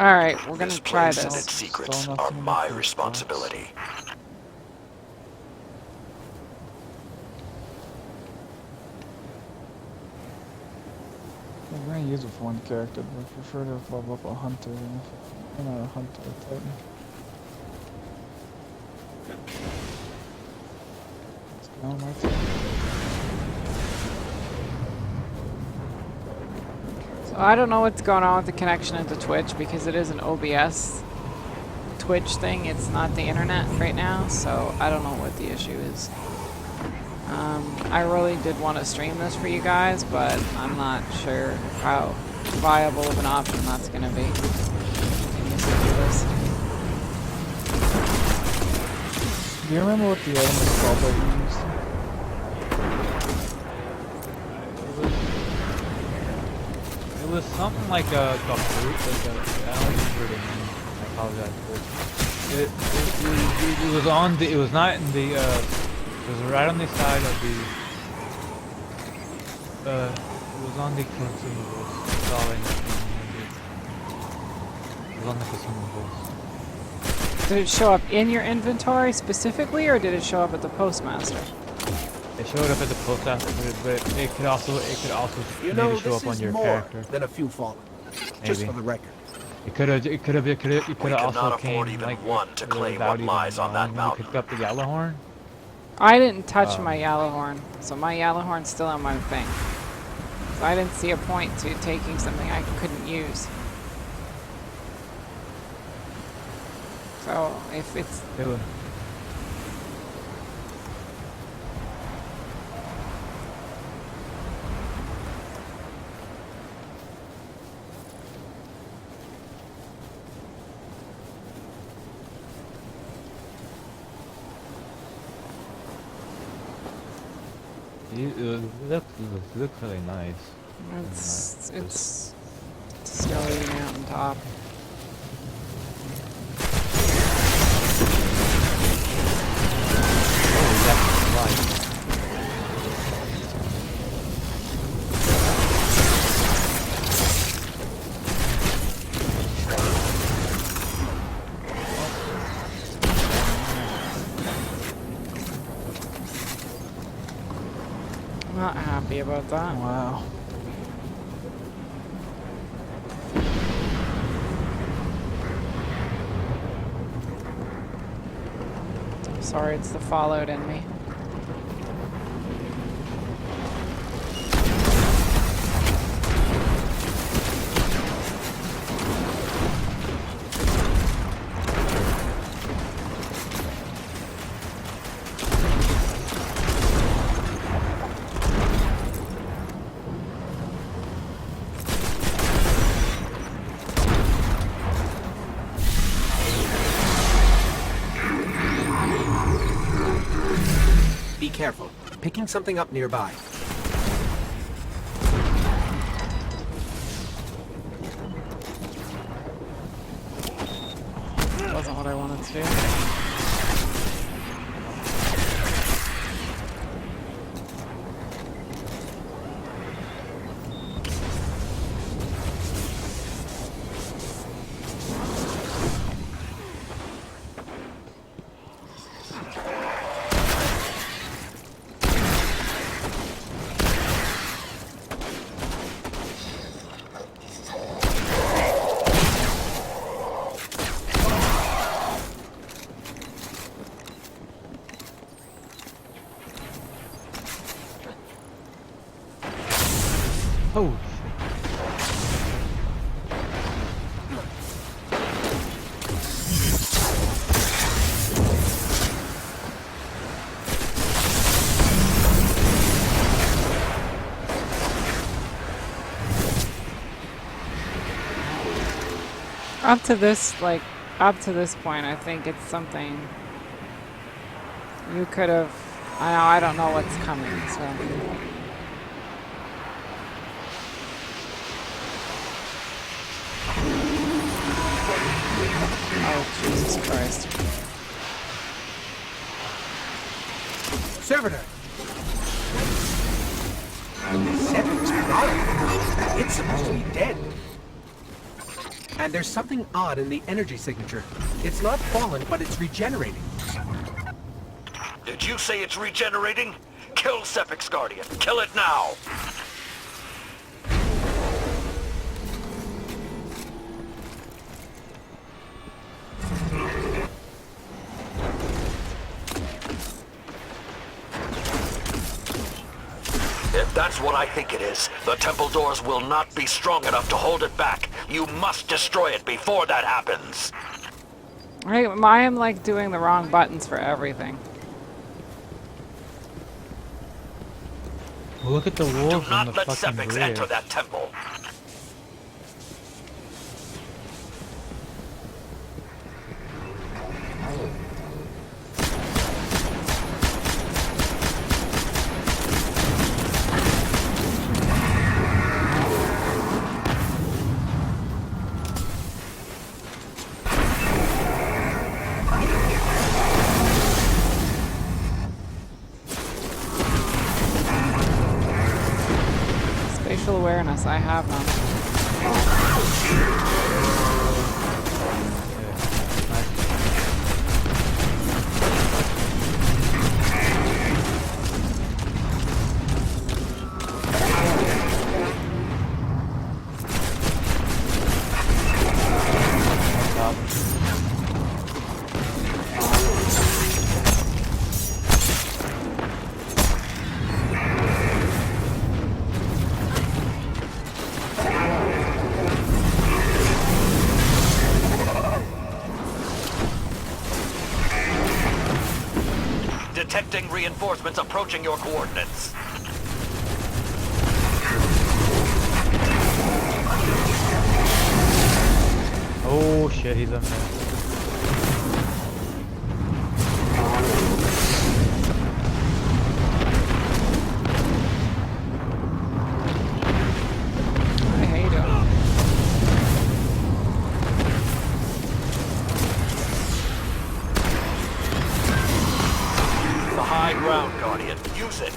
Alright, we're gonna This try place and this. its secrets are my responsibility. I'm gonna use it for one character, but I prefer to level up a hunter and a hunter titan. Let's go, my turn. So I don't know what's going on with the connection into Twitch because it is an OBS Twitch thing. It's not the internet right now, so I don't know what the issue is. I really did want to stream this for you guys, but I'm not sure how viable of an option that's going to be. Can you see this? Do you remember what the item was called that you used? It was something like a fruit, I don't remember the name. I apologize. It was on the. It was not in the. It was right on the side of the. It was on the consumables. That's all I know. It was on the consumables. Did it show up in your inventory specifically, or did it show up at the postmaster? It showed up at the post office, but it could also maybe show up on your character. Than a few fallen. Maybe. Just for the record. It could have also came even like one to claim what lies on that when you mountain. picked up the yellow horn. I didn't touch my yellow horn, so my yellow horn's still on my thing. So I didn't see a point to taking something I couldn't use. So if it's it looks really nice. it's snowy mountaintop. Oh, that's light. I'm not happy about that. Wow. Sorry, it's the Fallout in me. Be careful. Picking something up nearby. Wasn't what I wanted to do. Oh. Up to this point, I think it's something you could have. I don't know what's coming, so. Oh, Jesus Christ. Servitor! The Sept is product. It's supposed to be dead. And there's something odd in the energy signature. It's not fallen, but it's regenerating. Did you say it's regenerating? Kill Sept's Guardian. Kill it now. If that's what I think it is, the temple doors will not be strong enough to hold it back. You must destroy it before that happens. I am like doing the wrong buttons for everything. Well, look at the Do wolves on the not let fucking Sept bridge. enter that temple. Spatial awareness, I have none. Detecting reinforcements approaching your coordinates. Oh shit, he's up there. I hate him. The high ground, Guardian. Use it.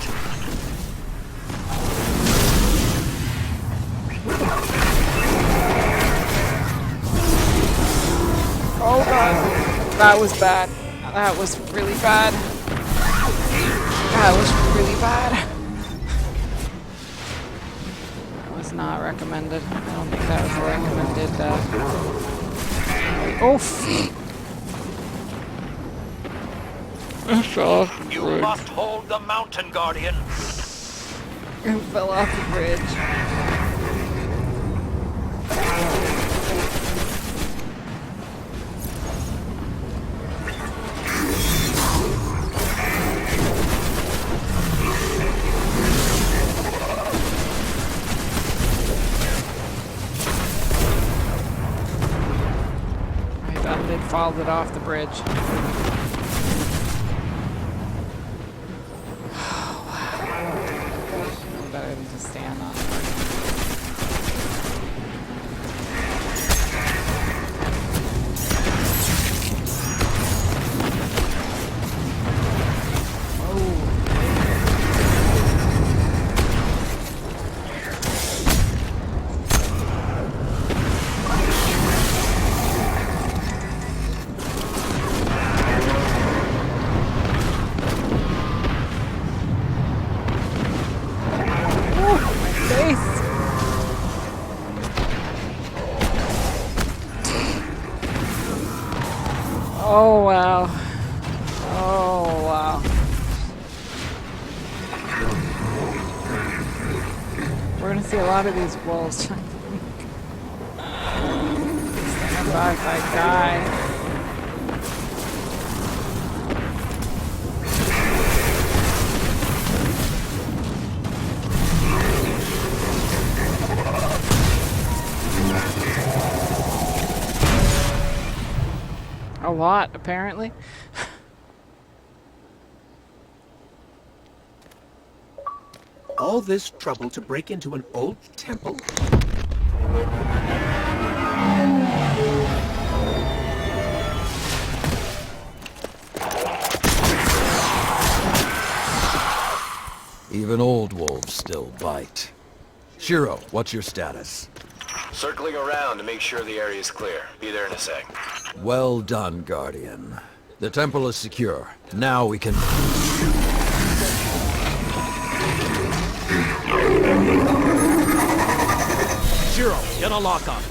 Oh god. That was bad. That was really bad. That was really bad. That was not recommended. I don't think that was a recommended, Oh, I fell off the You bridge. must hold the mountain, Guardian. I fell off the bridge. I done did fall it off the bridge. Better than to stand on it. Oh wow. Oh wow. We're gonna see a lot of these wolves. Stand by if I die. A lot, apparently. All this trouble to break into an old temple? Even old wolves still bite. Shiro, what's your status? Circling around to make sure the area is clear. Be there in a sec. Well done, Guardian. The temple is secure. Now we can... Zero, get a lock on.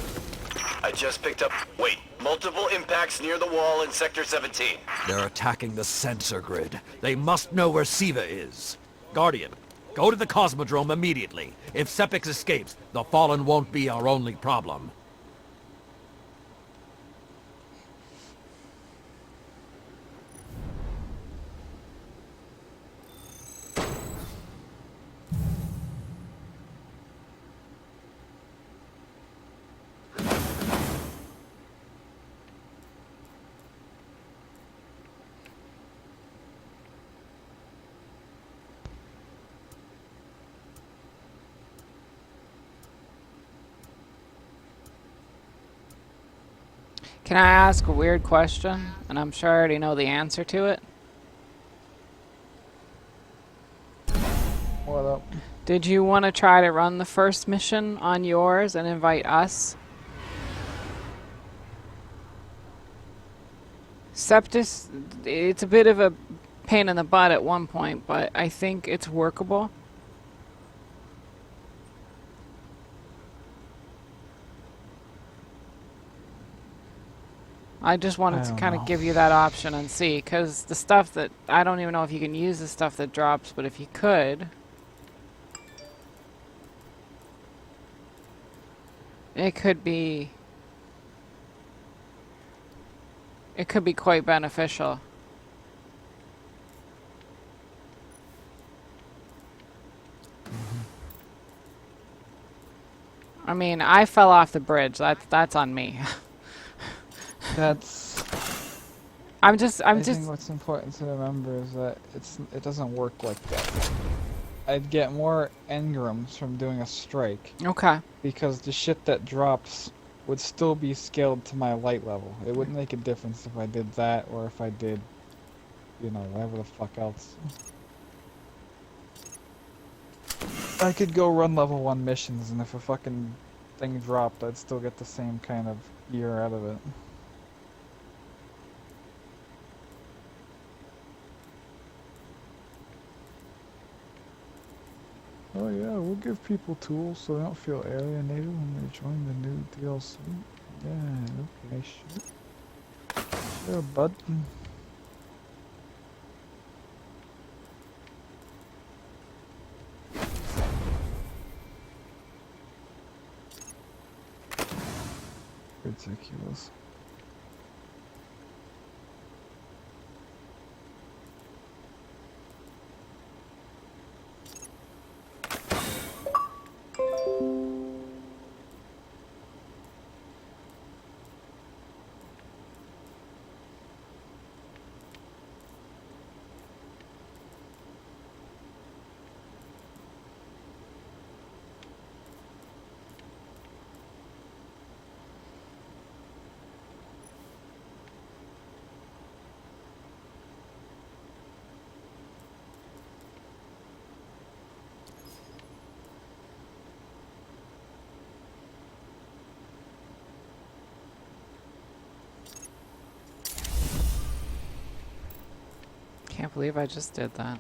I just picked up... Wait, multiple impacts near the wall in Sector 17. They're attacking the sensor grid. They must know where Siva is. Guardian, go to the Cosmodrome immediately. If Sept escapes, the Fallen won't be our only problem. Can I ask a weird question? And I'm sure I already know the answer to it. What up? Did you want to try to run the first mission on yours and invite us? Septis, it's a bit of a pain in the butt at one point, but I think it's workable. I just wanted to kind of give you that option and see, because the stuff that, I don't even know if you can use the stuff that drops, but if you could, it could be quite beneficial. I mean, I fell off the bridge. That's on me. That's... I think what's important to remember is that it doesn't work like that. I'd get more engrams from doing a strike. Okay. Because the shit that drops would still be scaled to my light level. It wouldn't make a difference if I did that or if I did, you know, whatever the fuck else. I could go run level 1 missions, and if a fucking thing dropped, I'd still get the same kind of gear out of it. Oh yeah, we'll give people tools so they don't feel alienated when they join the new DLC. Yeah, okay, sure. Sure, bud. Ridiculous. Can't believe I just did that.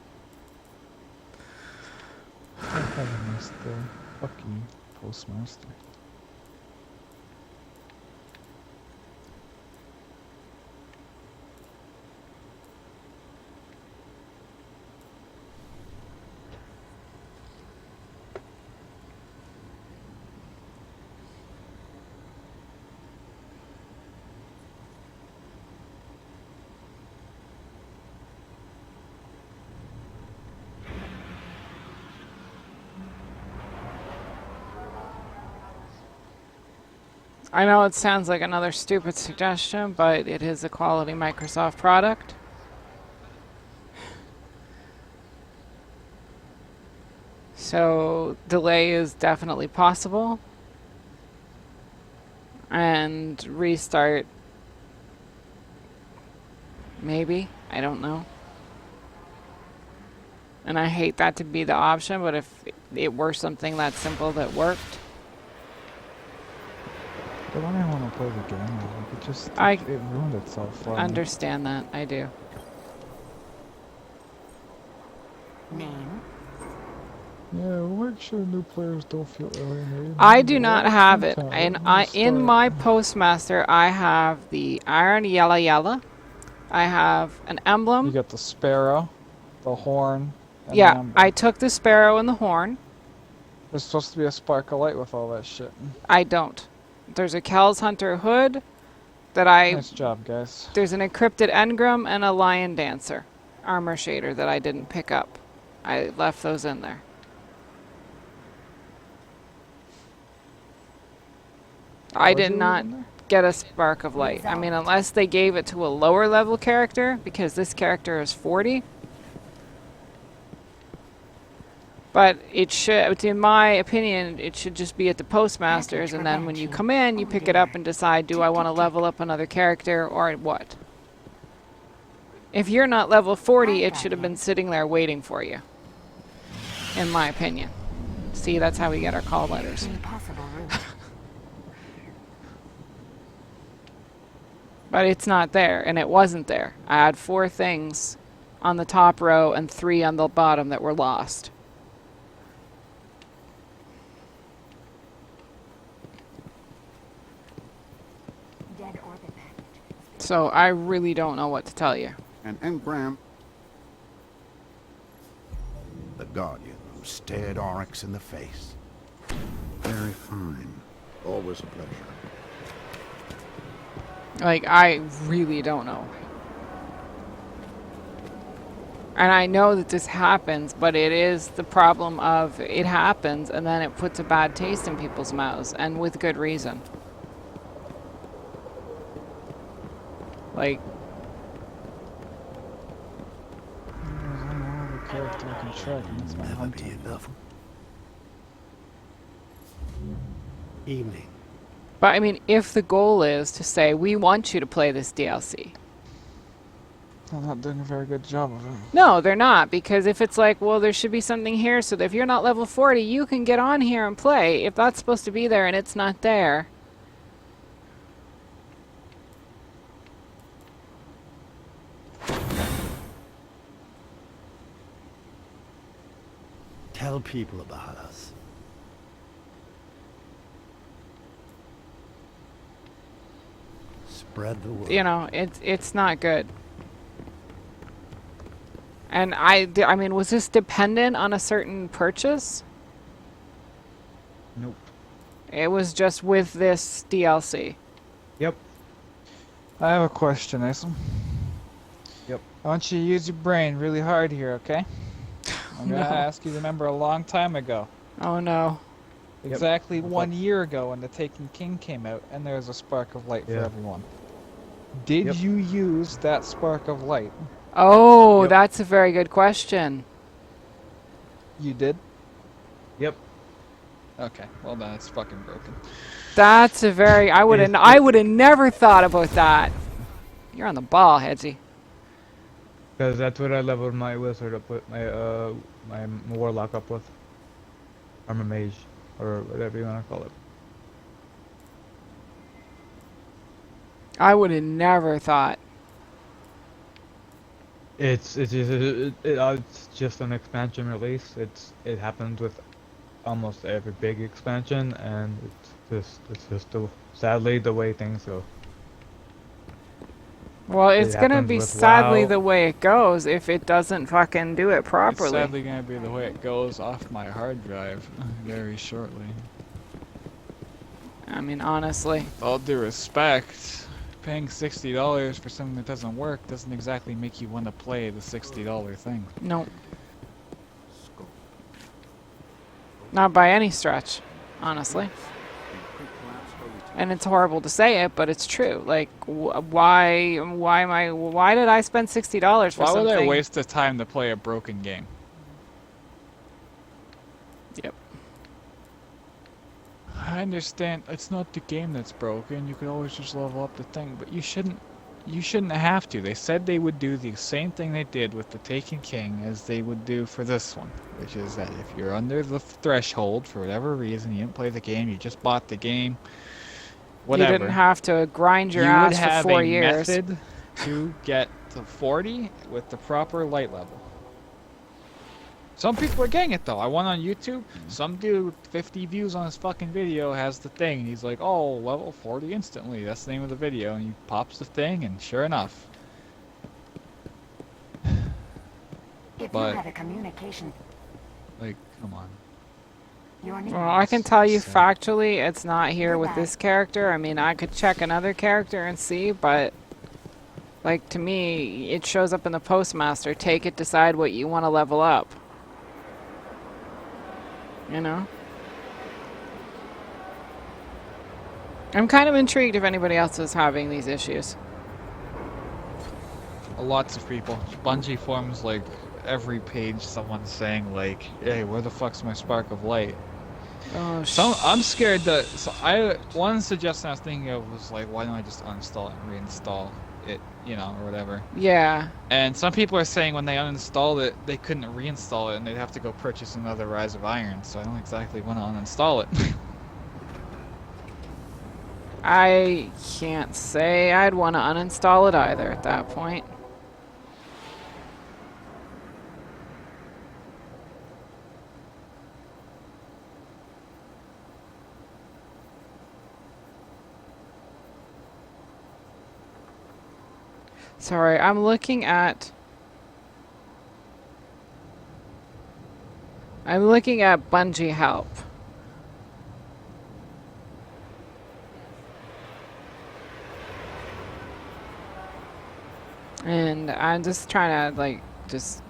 Have a nice day. Fuck you, Postmaster. I know it sounds like another stupid suggestion, but it is a quality Microsoft product. So delay is definitely possible. And restart, maybe, I don't know. And I hate that to be the option, but if it were something that simple that worked. to play the game. Like, I it ruined itself for me. understand that. I do. Name. Yeah, we'll make sure new players don't feel alienated. I Remember, do not all have it. content And from I the in start. my postmaster, I have the iron yella yella. I have an You emblem. got the sparrow, the horn, and the Yeah, emblem. I took the sparrow and the horn. There's supposed to be a spark of light with all that shit. I don't. There's a Kel's Hunter hood that I... Nice job, guys. There's an encrypted engram and a lion dancer armor shader that I didn't pick up. I left those in there. I What'd did you leave not in there? get a spark of light. I mean, unless they gave it to a lower level character, because this character is 40. But it should, in my opinion, it should just be at the postmasters, and then when you come in, you pick it up and decide, do I want to level up another character or what? If you're not level 40, it should have been sitting there waiting for you. In my opinion. See, that's how we get our call letters. Impossible route. But it's not there, and it wasn't there. I had 4 things on the top row and 3 on the bottom that were lost. Dead orbit package. So I really don't know what to tell you. An engram. The Guardian who stared Oryx in the face. Very fine. Always a pleasure. Like, I really don't know. And I know that this happens, but it is the problem of it happens and then it puts a bad taste in people's mouths, and with good reason. Like, There's only one other character I can track, and it's my Never hunter. be enough. Evening. but I mean, if the goal is to say, we want you to play this DLC. They're not doing a very good job of it. No, they're not, because if it's like, well, there should be something here so that if you're not level 40, you can get on here and play. If that's supposed to be there and it's not there. Tell people about us. Spread the word. You know, it's not good. And I mean, was this dependent on a certain purchase? Nope. It was just with this DLC. Yep. I have a question, Asim. Yep. I want you to use your brain really hard here, okay? I'm gonna No. ask you to remember a long time ago. Oh no. Yep. Exactly What's 1 up? year ago when The Taken King came out, and there was a spark of light for Yeah. everyone. Did Yep. you use that spark of light? Oh, Yep. that's a very good question. You did? Yep. Okay, well then it's fucking broken. That's a very I would have never thought about that. You're on the ball, Headsy. Because that's what I leveled my wizard up with, my my warlock up with. Armor mage, or whatever you want to call it. I would have never thought. It's just an expansion release. It happens with almost every big expansion, and it's just sadly the way things go. Well, it's gonna happens be with sadly WoW. the way it goes if it doesn't fucking do it It's properly. sadly gonna be the way it goes off my hard drive very shortly. I mean, honestly. With all due respect, paying $60 for something that doesn't work doesn't exactly make you want to play the $60 thing. No. Not by any stretch, honestly. And it's horrible to say it, but it's true. Like, why did I spend $60 for Why something? would I waste the time to play a broken game? Yep. I understand it's not the game that's broken. You could always just level up the thing, but you shouldn't have to. They said they would do the same thing they did with the Taken King as they would do for this one, which is that if you're under the threshold for whatever reason, you didn't play the game, you just bought the game, whatever. You didn't have to grind your you ass would for have 4 a years. method to get to 40 with the proper light level. Some people are getting it though. I went on YouTube. Some dude with 50 views on his fucking video has the thing. And he's like, "Oh, level 40 instantly." That's the name of the video, and he pops the thing, and sure enough. If But- you have a communication, Like, come on. your name. Well, I can tell you So- factually, it's not here with this character. I mean, I could check another character and see, but like to me, it shows up in the postmaster. Take it, decide what you want to level up. You know? I'm kind of intrigued if anybody else is having these issues. Lots of people. Bungie forums, like, every page someone's saying, like, "Hey, where the fuck's my spark of light?" Oh, So I'm scared that. One suggestion I was thinking of was like, why don't I just uninstall it and reinstall it, you know, or whatever. Yeah. And some people are saying when they uninstalled it, they couldn't reinstall it and they'd have to go purchase another Rise of Iron. So I don't exactly want to uninstall it. I can't say I'd want to uninstall it either at that point. Sorry, I'm looking at Bungie help. And I'm just trying to like just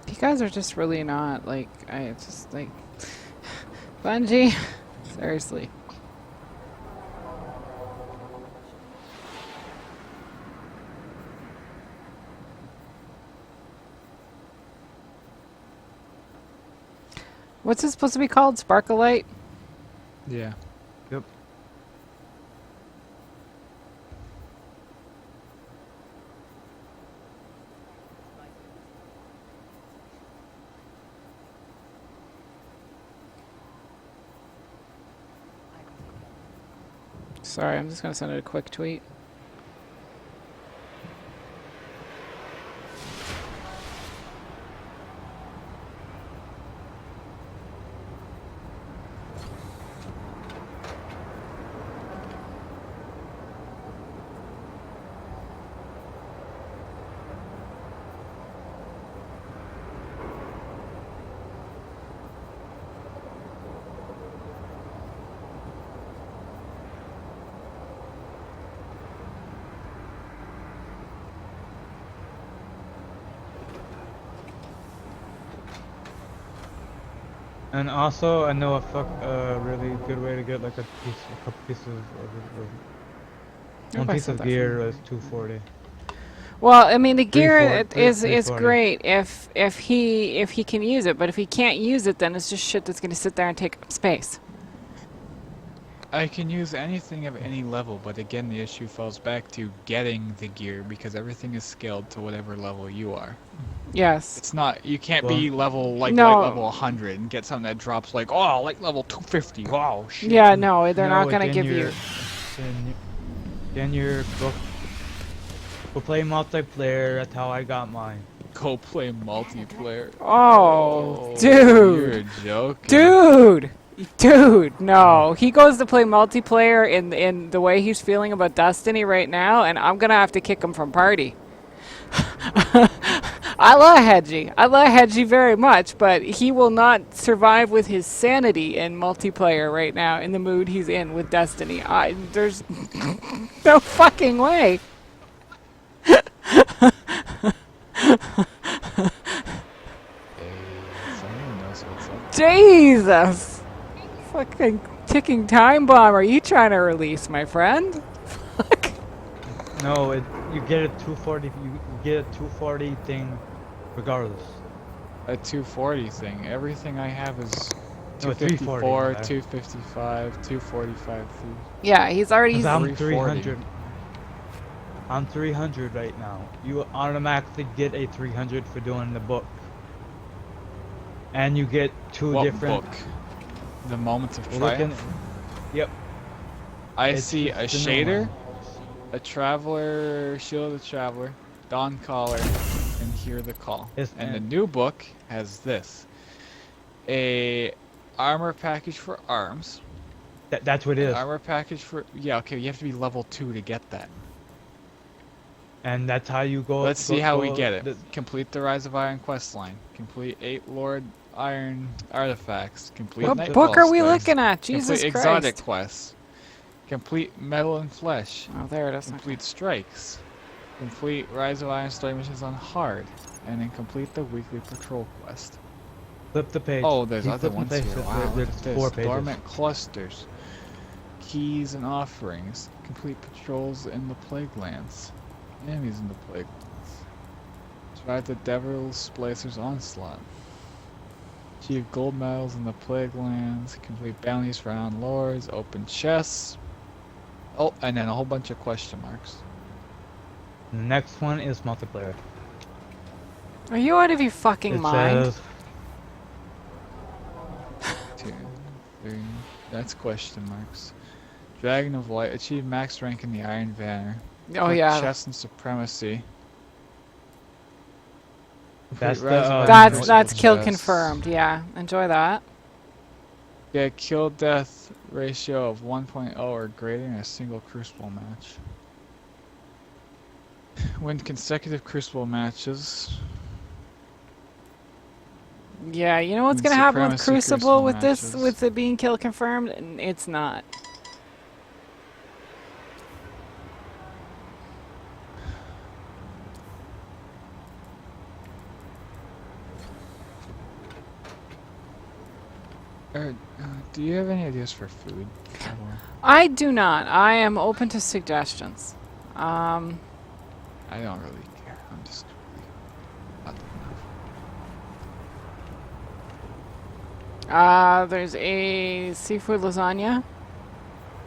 you guys are just really not like I just like Bungie, seriously. What's it supposed to be called? Sparklight? Yeah. Yep. Sorry, I'm just gonna send it a quick tweet. And also, I know a really good way to get like a couple pieces of one piece of gear is 240. Well, I mean, the gear 340, is 340. great if he can use it, but if he can't use it, then it's just shit that's gonna sit there and take up space. I can use anything of any level, but again, the issue falls back to getting the gear because everything is scaled to whatever level you are. Yes. It's not, you can't Well- be level, like, No. light level 100 and get something that drops like, oh, like level 250, wow, shit. Yeah, no, they're No, not gonna then give you're- you. Then you're go play multiplayer. That's how I got mine. Go play multiplayer. Oh, You're dude, joking. dude, no. He goes to play multiplayer in the way he's feeling about Destiny right now, and I'm gonna have to kick him from party. I love Hedgie very much, but he will not survive with his sanity in multiplayer right now in the mood he's in with Destiny. There's no fucking way. Someone knows what's up. Jesus! Fucking ticking time bomb are you trying to release, my friend? Fuck. No, you get a 240. You get a 240 thing regardless. A 240 thing. Everything I have is No, 340. 254, my bad. 255, 245, Yeah, he's already. 'Cause I'm 340. 300. I'm 300 right now. You automatically get a 300 for doing the book. And you get two What different... book? The Moments of Look in- Triumph? Yep. I it's see a the new shader, one. a traveler, Shield of the Traveler, Dawn Caller, and Hear the Call. It's- And the new book has this. A armor package for arms. That's what it An is. armor package for... Yeah, okay, you have to be level 2 to get that. And that's how you go... Let's see how we go- get it. the- Complete the Rise of Iron quest line. Complete 8 Lord Iron artifacts. Complete What Nightfall book are we quests. looking at? Jesus Complete Christ. exotic quests. Complete Metal and Flesh. Oh, there it is. Complete strikes. Complete Rise of Iron story missions on hard. And then complete the weekly patrol quest. Flip the page. Oh, there's Keep other flipping ones here. pages. Wow, look There's at this. 4 pages. Dormant clusters. Keys and offerings. Complete patrols in the Plague Lands. Enemies in the Plague Lands. Survive the Devil's Splicer's onslaught. Achieve gold medals in the Plague Lands. Complete bounties for on lords. Open chests. Oh, and then a whole bunch of question marks. The next one is multiplayer. Are you out of your fucking It mind? says 2, 3. That's question marks. Dragon of Light. Achieve max rank in the Iron Banner. Oh Complete yeah. Chess and Supremacy. That's Complete Rise of the, Iron That's Merciful that's kill Chess. confirmed. Yeah, enjoy that. Get kill death ratio of 1.0 or greater in a single Crucible match. Win consecutive Crucible matches. Yeah, you know what's Win gonna happen with Supremacy Crucible with Crucible this, matches. with it being kill confirmed? It's not. Do you have any ideas for food? I do not. I am open to suggestions. I don't really care. I'm just really not enough. There's a seafood lasagna.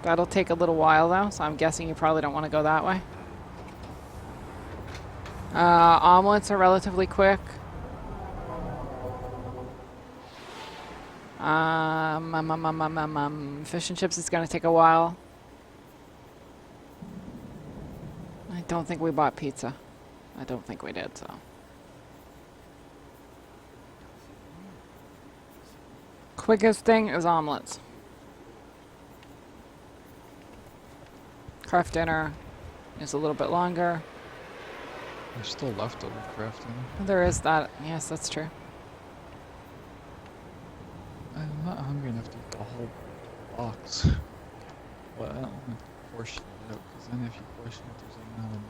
That'll take a little while though, so I'm guessing you probably don't want to go that way. Omelets are relatively quick. Fish and chips is gonna take a while. I don't think we bought pizza. I don't think we did, so. Quickest thing is omelets. Craft dinner is a little bit longer. There's still leftover crafting. There is that. Yes, that's true. I'm not hungry enough to eat the whole box. Well, I don't want to portion it out, because then if you portion it, there's not enough.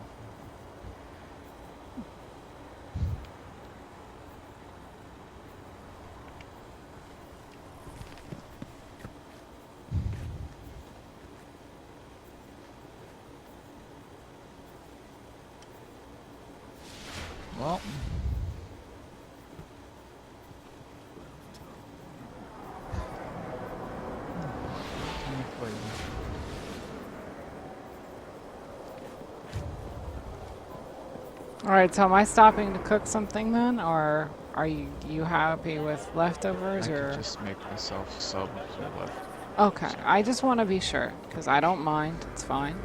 Well. Alright, so am I stopping to cook something then? Or are you happy with leftovers? I Or could just make myself sub left. okay, I just want to be sure, because I don't mind. It's fine.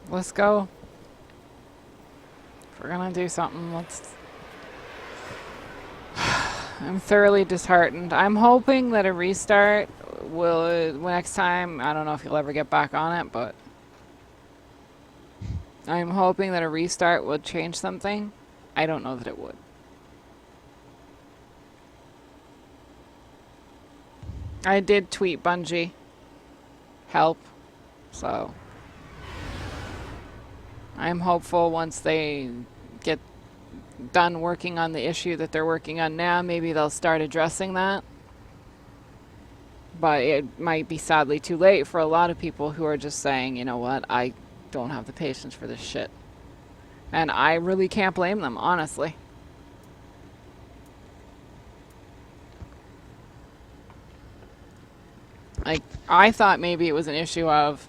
Let's go. If we're gonna do something, let's... I'm thoroughly disheartened. I'm hoping that a restart will, next time, I don't know if you'll ever get back on it, but I'm hoping that a restart will change something. I don't know that it would. I did tweet Bungie help, so I'm hopeful once they get done working on the issue that they're working on now, maybe they'll start addressing that. But it might be sadly too late for a lot of people who are just saying, you know what, I don't have the patience for this shit. And I really can't blame them, honestly. Like, I thought maybe it was an issue of,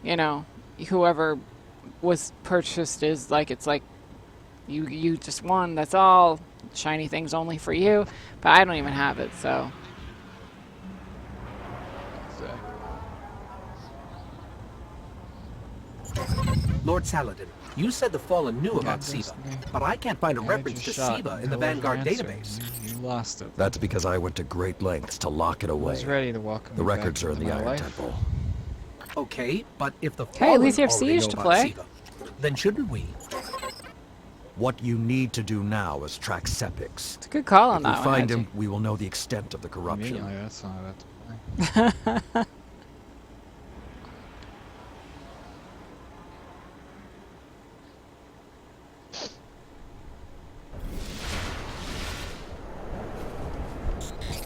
you know, whoever was purchased is like, it's like, you just won, that's all. Shiny things only for you. But I don't even have it, so. Lord Saladin, you said the Fallen knew about this Siva, thing. but I can't find a reference to Siva in the Vanguard database. You lost it. That's because I went to great lengths to lock it I away. was ready to welcome The you back records are in into the my Iron life. Temple. Okay, but if the Hey, at least Fallen you have already Siege know to about play. Siva, then shouldn't we? What you need to do now is track Sepix. It's a good call on If we that one, find Reggie. him, we will know the extent of the corruption. Immediately, that's not that.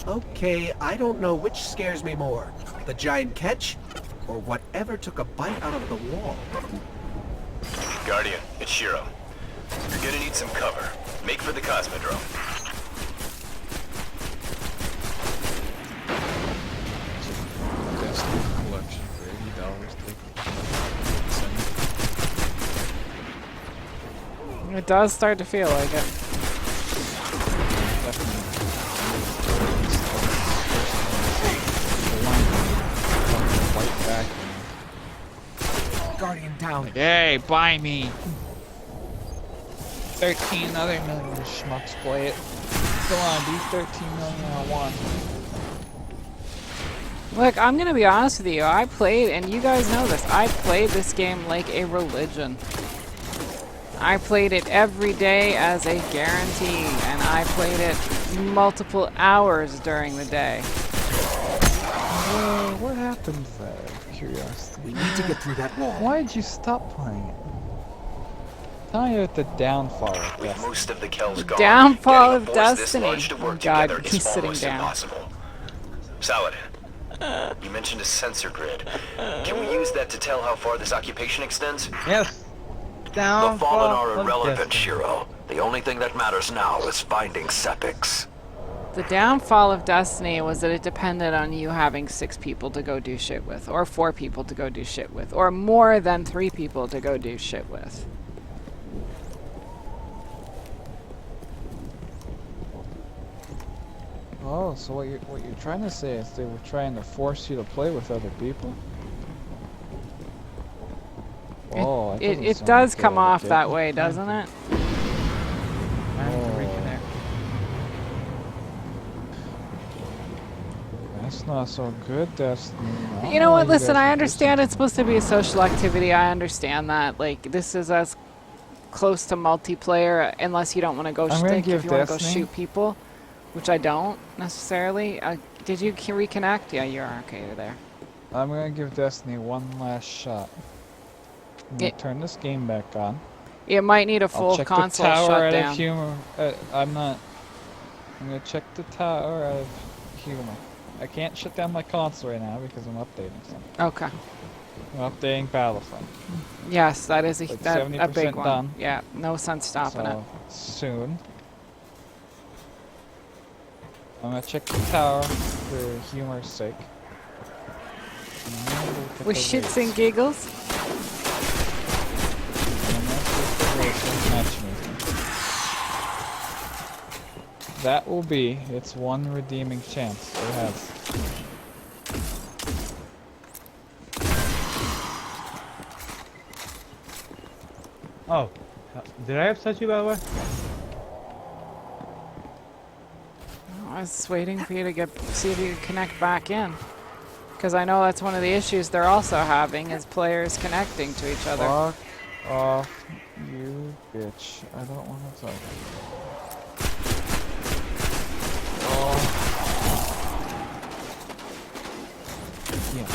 Okay, I don't know which scares me more. The giant catch, or whatever took a bite out of the wall. Guardian, it's Shiro. You're gonna need some cover. Make for the Cosmodrome. Destiny collection for $80. It does start to feel like it. Guardian down. Hey, buy me! 13 other million schmucks play it. Come on, do 13 million at one. Look, I'm gonna be honest with you. I played, and you guys know this, I played this game like a religion. I played it every day as a guarantee, and I played it multiple hours during the day. What happened there? Out of curiosity. We need to get through that wall. Why did you stop playing it? Tell me about the downfall of With Destiny. most of the Kells gone, Downfall getting of a force this Destiny. large to work Oh God, together he's is sitting almost down. impossible. Saladin, you mentioned a sensor grid. Can we use that to tell how far this occupation extends? Yes. The Down. Fallen are irrelevant, Shiro. The only thing that matters now is finding Sepix. The downfall of Destiny was that it depended on you having 6 people to go do shit with, or 4 people to go do shit with, or more than 3 people to go do shit with. Oh, so what you're trying to say is they were trying to force you to play with other people? Oh, that doesn't It sound does good, come off okay. that way, doesn't it? I have to reconnect. That's not so good, Destiny. You know what, listen, I understand it's supposed to be a social activity. I understand that. Like, this is as close to multiplayer, unless you don't want to go I'm gonna if give you want to go Destiny- shoot people, which I don't necessarily. Did you reconnect? Yeah, you're okay. You're there. I'm gonna give Destiny one last shot. I'm gonna It- turn this game back on. It might need a I'll full check console the tower out shutdown. of humor. I'm gonna check the tower out of humor. I can't shut down my console right now because I'm updating something. Okay. I'm updating Battlefront. Yes, that is a, Like that, a 70% big one. done. Yeah, no sense stopping it. So soon. I'm gonna check the tower for humor's sake. And then we'll look at With the shits rates. and giggles. And then let's look at the rates and matchmaking. That will be its one redeeming chance it has. Oh, did I upset you by the way? I was just waiting for you to see if you could connect back in. Because I know that's one of the issues they're also having is players connecting to each other. Fuck off, you bitch. I don't want to talk. Oh. Yeah.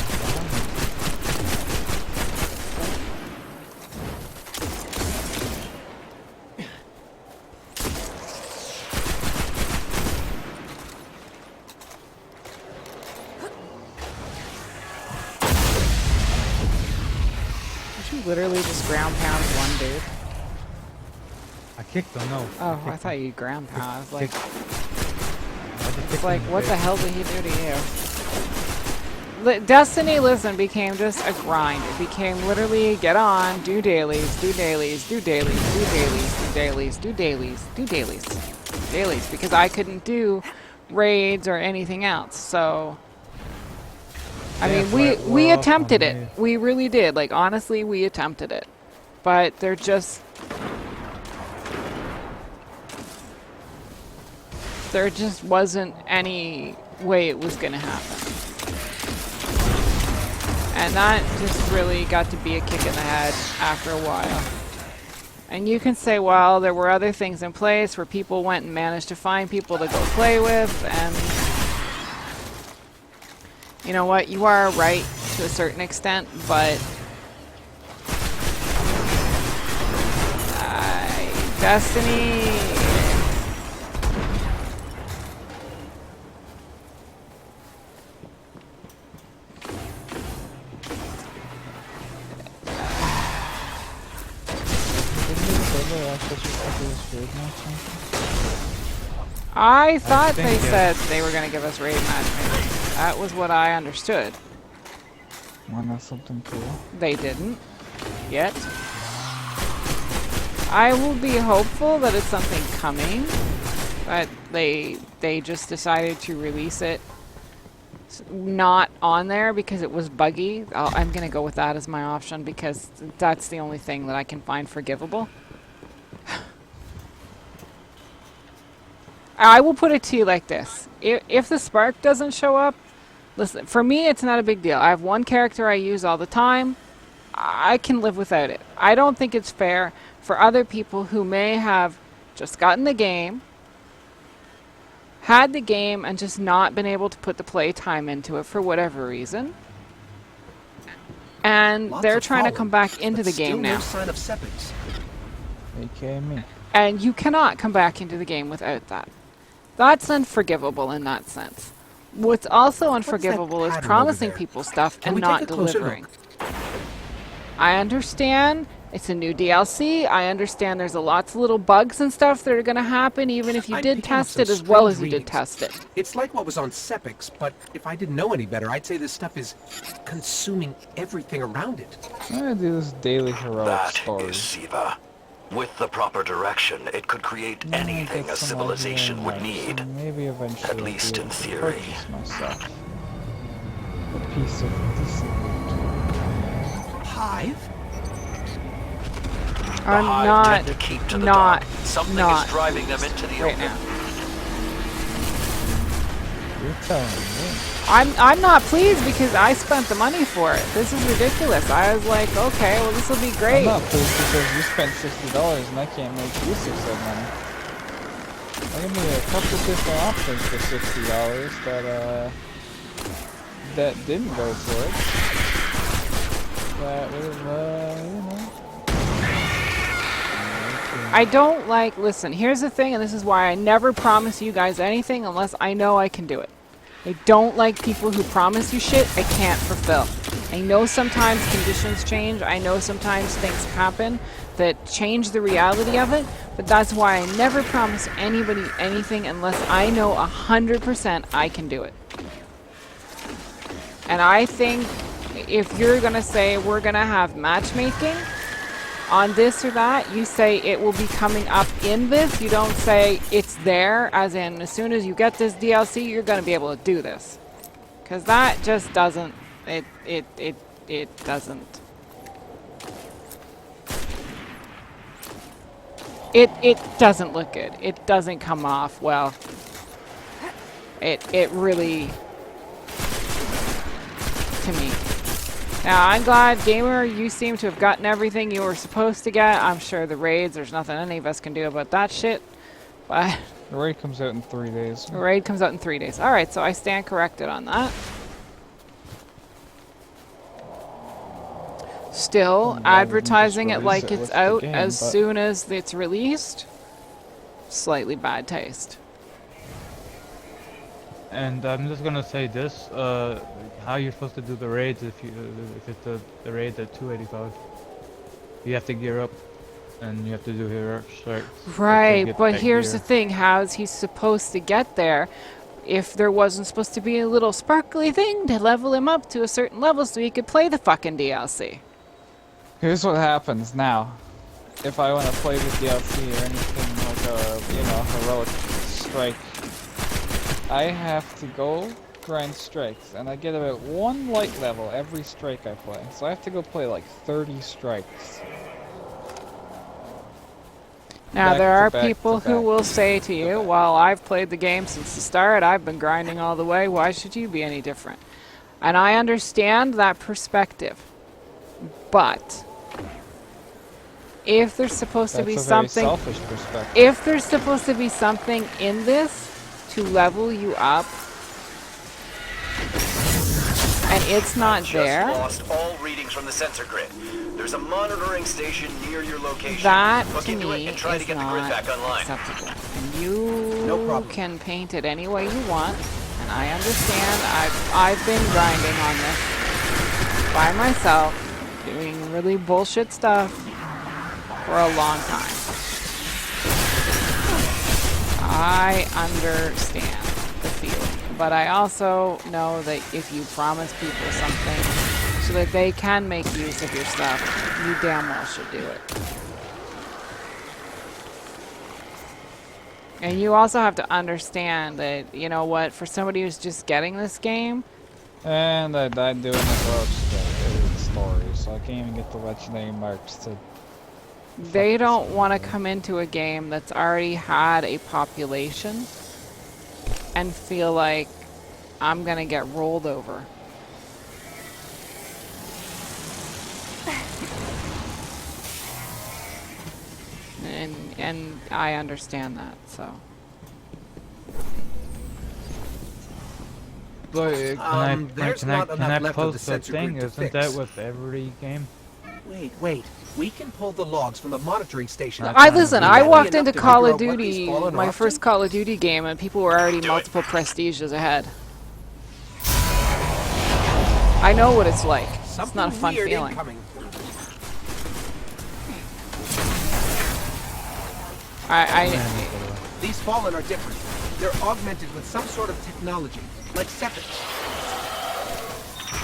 you literally just ground pound one dude? I kicked him, no. Oh, I thought you ground pound. I was like, It's it's like, what the hell did he do to you? Destiny, listen, became just a grind. It became literally get on, do dailies, do dailies, do dailies, do dailies, do dailies, do dailies, do dailies, dailies, because I couldn't do raids or anything else. So, I mean, we attempted it. We really did. Like, honestly, we attempted it. But there just wasn't any way it was going to happen. And that just really got to be a kick in the head after a while. And you can say, well, there were other things in place where people went and managed to find people to go play with, and you know what, you are right to a certain extent, but Destiny... I thought they said they were going to give us raid matchmaking. That was what I understood. Wanna know something cool? They didn't. Yet. I will be hopeful that it's something coming. But they just decided to release it not on there because it was buggy. I'm going to go with that as my option because that's the only thing that I can find forgivable. I will put it to you like this. If the spark doesn't show up, listen, for me it's not a big deal. I have one character I use all the time. I can live without it. I don't think it's fair for other people who may have just gotten the game, had the game, and just not been able to put the play time into it for whatever reason. And they're trying to come back into the game now. No sign of Seppings. AKA me. And you cannot come back into the game without that. That's unforgivable in that sense. What's also unforgivable is promising people stuff and not delivering. I understand it's a new DLC. I understand there's lots of little bugs and stuff that are going to happen even if you did test it as well as you did test it. It's like what was on Seppings, but if I didn't know any better, I'd say this stuff is consuming everything around it. I'm gonna do this daily heroic That story. is Siva. With the proper direction, it could create anything a civilization would need. Maybe eventually At least in theory. purchase myself a piece of decent loot. Hive? I'm Hive not, tend to keep to the not, dark. Something not is driving them into the right open. now. You're telling me. I'm not pleased because I spent the money for it. This is ridiculous. I was like, okay, well this will be I'm great. not pleased because you spent $60 and I can't make use of said money. I can give you a couple different options for $60 that didn't go for it. That would have, you know. I don't like, listen, here's the thing, and this is why I never promise you guys anything unless I know I can do it. I don't like people who promise you shit I can't fulfill. I know sometimes conditions change. I know sometimes things happen that change the reality of it, but that's why I never promise anybody anything unless I know 100% I can do it. And I think if you're gonna say we're gonna have matchmaking on this or that, you say it will be coming up in this. You don't say it's there, as in as soon as you get this DLC, you're going to be able to do this. Because that just doesn't, it doesn't. It doesn't look good. It doesn't come off well. It really, to me. Now, I'm glad, Gamer, you seem to have gotten everything you were supposed to get. I'm sure the raids, there's nothing any of us can do about that shit. But The raid comes out in 3 days. the raid comes out in 3 days. Alright, so I stand corrected on that. Still, advertising it like it's out as soon as it's released. Slightly bad taste. And I'm just gonna say this: how you're supposed to do the raids if it's the raids at 285? You have to gear up, and you have to do hero strikes. Right, but here's the thing. How is he supposed to get there if there wasn't supposed to be a little sparkly thing to level him up to a certain level so he could play the fucking DLC? Here's what happens now. If I want to play the DLC or anything like a, you know, heroic strike, I have to go grind strikes, and I get about 1 light level every strike I play. So I have to go play like 30 strikes. Now, Back there to are back people to who back will to say to you, well, I've played the game since the start, I've been grinding all the way, why should you be any different? And I understand that perspective. But if there's supposed to be That's a very something, selfish perspective. if there's supposed to be something in this to level you up, and it's not Just there, lost all readings from the sensor grid. There's a monitoring station near your location. that Look to into it me and try to is get the grid not back online. acceptable. And you No problem. can paint it any way you want, and I understand. I've been grinding on this by myself, doing really bullshit stuff for a long time. I understand the feeling, but I also know that if you promise people something so that they can make use of your stuff, you damn well should do it. And you also have to understand that, you know what, for somebody who's just getting this game, And I died doing the heroic story, so I can't even get the legendary marks to... they don't want to come into a game that's already had a population and feel like I'm gonna get rolled over. And I understand that, so. But there's not can enough I left of the post the sensor thing? grid to Isn't that fix. with every game? Wait. We can pull the logs from the monitoring station. I listen, I That'd be walked enough into to Call figure of out what these Duty, fallen my are first up Call of Duty game, and people were already Do it. multiple prestiges ahead. I know what it's like. to. It's not a fun weird feeling. incoming. These fallen are different. They're augmented with some sort of technology, like Sept.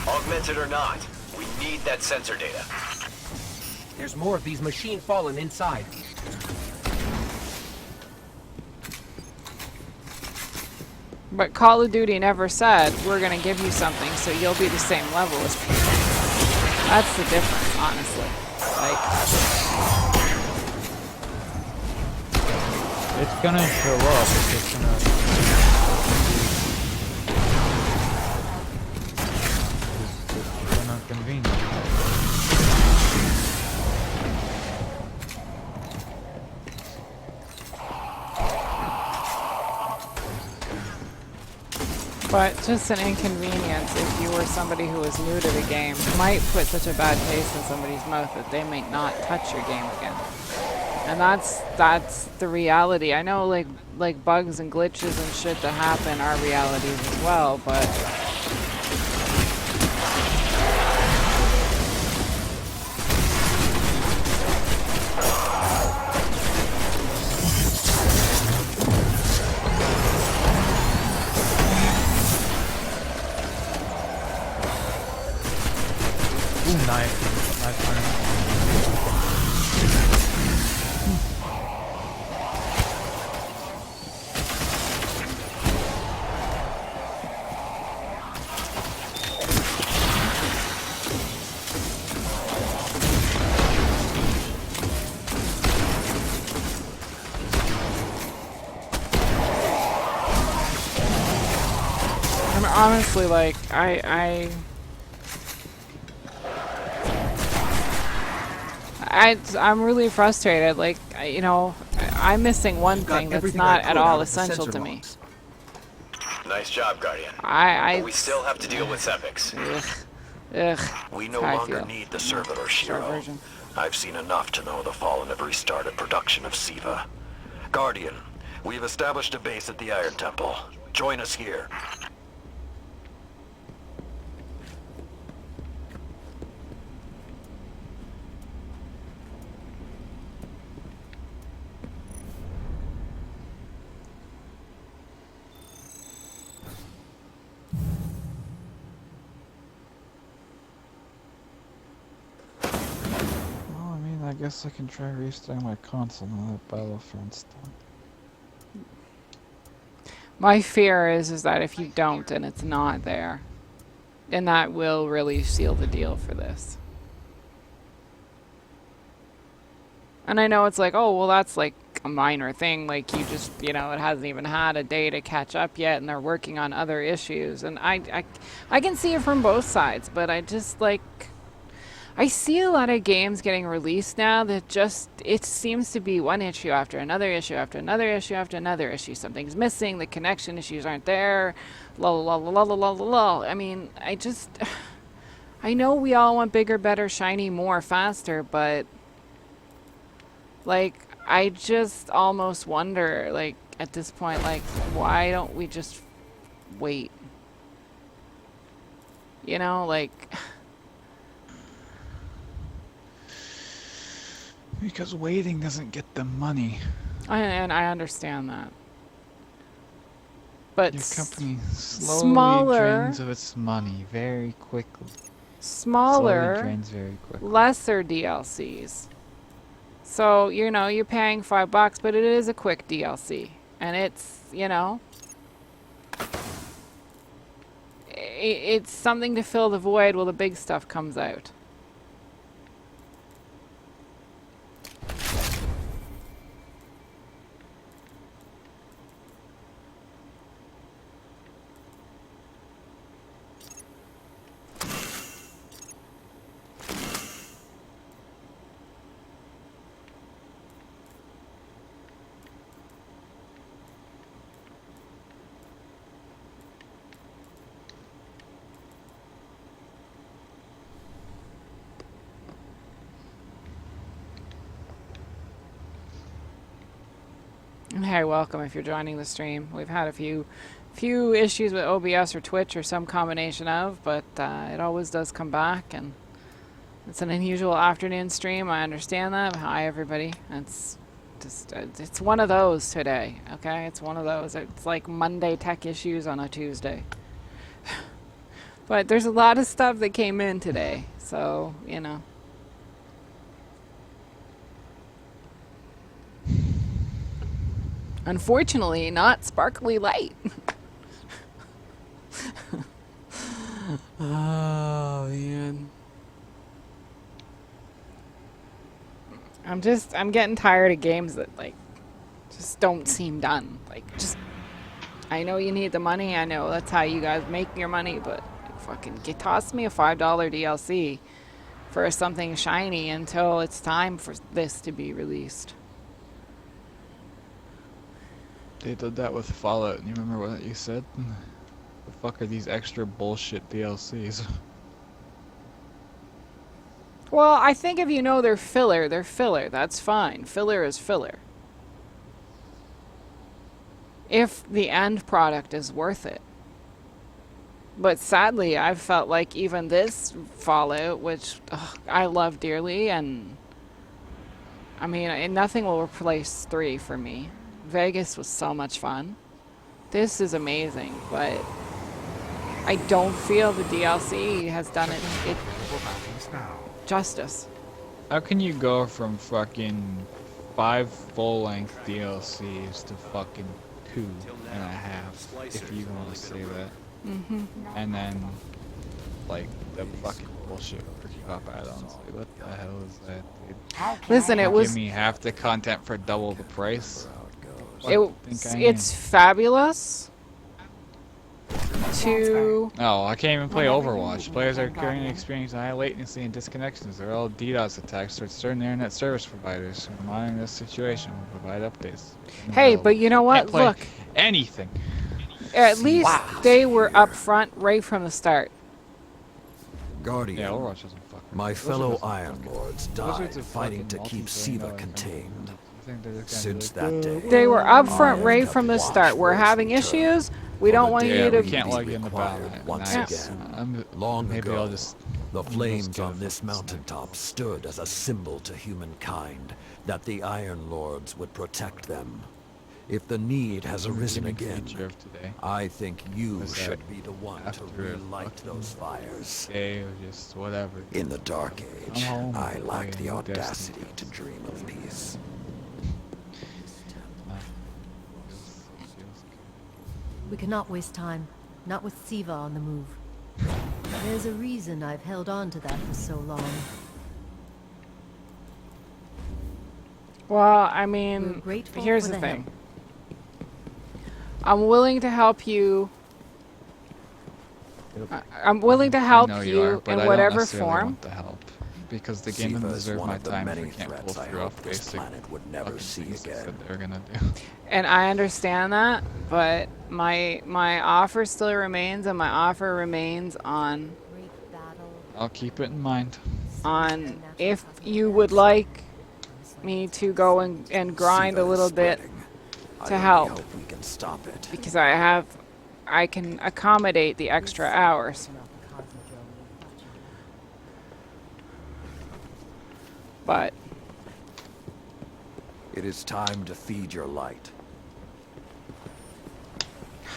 Augmented or not, we need that sensor data. There's more of these machine fallen inside. But Call of Duty never said, we're gonna give you something so you'll be the same level as people. That's the difference, honestly. Like, It's gonna show up. It's just gonna. It's gonna convenient. but just an inconvenience if you were somebody who was new to the game might put such a bad taste in somebody's mouth that they may not touch your game again. And that's the reality. I know like bugs and glitches and shit that happen are realities as well, but Ooh, nice. I mean, honestly, like I'm really frustrated. Like, you know, I'm missing one Got thing that's everything I not at could all out of the essential sensor to me. logs. Nice job, Guardian. I We still have to deal with Sepics. ugh. We That's no how I longer feel. need the servitor, Short Shiro. version. I've seen enough to know the Fallen have restarted production of Siva. Guardian, we've established a base at the Iron Temple. Join us here. guess I can try restarting my console now that Battlefront's done. My fear is that if you don't and it's not there, then that will really seal the deal for this. And I know it's like, oh, well, that's like a minor thing. Like, you just, it hasn't even had a day to catch up yet, and they're working on other issues. And I can see it from both sides, but I just, like, I see a lot of games getting released now that just, it seems to be one issue after another issue after another issue after another issue. Something's missing, the connection issues aren't there, la la la la la la la la. I mean, I know we all want bigger, better, shiny, more, faster, but, like, I just almost wonder, like, at this point, like, why don't we just wait? Like... Because waiting doesn't get them money. And I understand that. But Your company slowly smaller, drains of its money very quickly. smaller, Slowly drains very quickly. lesser DLCs. So, you're paying $5, but it is a quick DLC. And it's, it's something to fill the void while the big stuff comes out. And hey, welcome if you're joining the stream. We've had a few issues with OBS or Twitch or some combination of, but it always does come back, and it's an unusual afternoon stream. I understand that. Hi, everybody. It's just it's one of those today. Okay, it's one of those. It's like Monday tech issues on a Tuesday. But there's a lot of stuff that came in today, so Unfortunately, not sparkly light. Oh, man. I'm getting tired of games that, like, just don't seem done. Like, I know you need the money. I know that's how you guys make your money, but fucking toss me a $5 DLC for something shiny until it's time for this to be released. They did that with Fallout, and you remember what you said? The fuck are these extra bullshit DLCs? Well, I think if they're filler, they're filler. That's fine. Filler is filler. If the end product is worth it. But sadly, I've felt like even this Fallout, which I love dearly, and I mean, nothing will replace 3 for me. Vegas was so much fun. This is amazing, but I don't feel the DLC has done it justice. How can you go from fucking 5 full-length DLCs to fucking 2.5, if you want to say that? Mm-hmm. And then, like, the fucking bullshit pop add-ons. Like, what the hell is that, dude? Listen, it was... Give me half the content for double the price? It's fabulous to... No, I can't even play Overwatch. Players are currently experiencing high latency and disconnections. They're all DDoS attacks towards certain internet service providers. Who are monitoring this situation will provide updates. Hey, but you know what? Look. Anything. At least they were upfront right from the start. Guardian, Yeah, Overwatch doesn't fuck. my fellow Iron Lords died fighting to keep Siva contained. Since that day, They were upfront right from the start. We're having issues. We don't want you to... We can't log in the battle. Once again, long ago, the flames on this mountaintop stood as a symbol to humankind that the Iron Lords would protect them. If the need has The arisen redeeming again, feature of today I think you was that should be the one to after a relight fucking those fires. day or just whatever. In the Dark Come Age, home I and lacked play the a new Destiny. audacity to dream of peace. Feels We cannot waste time. Not with Siva on the move. There's a reason I've held on to that for so long. Well, I We're mean, grateful here's for the the thing. help. I'm willing to help you. I'm willing to I help know you are, but in I whatever don't necessarily form. want the help. Because the game doesn't Siva is deserve one my of the time if many we can't pull threats I through hope off this basic planet would never fucking see things they again. said they were gonna do. And I understand that, but my offer still remains, and my offer remains on Great battle. I'll keep it in mind. if you would like me to go and grind a Siva is little bit spreading. to I help. only hope we can stop it. because I can accommodate the extra hours. But It is time to feed your light.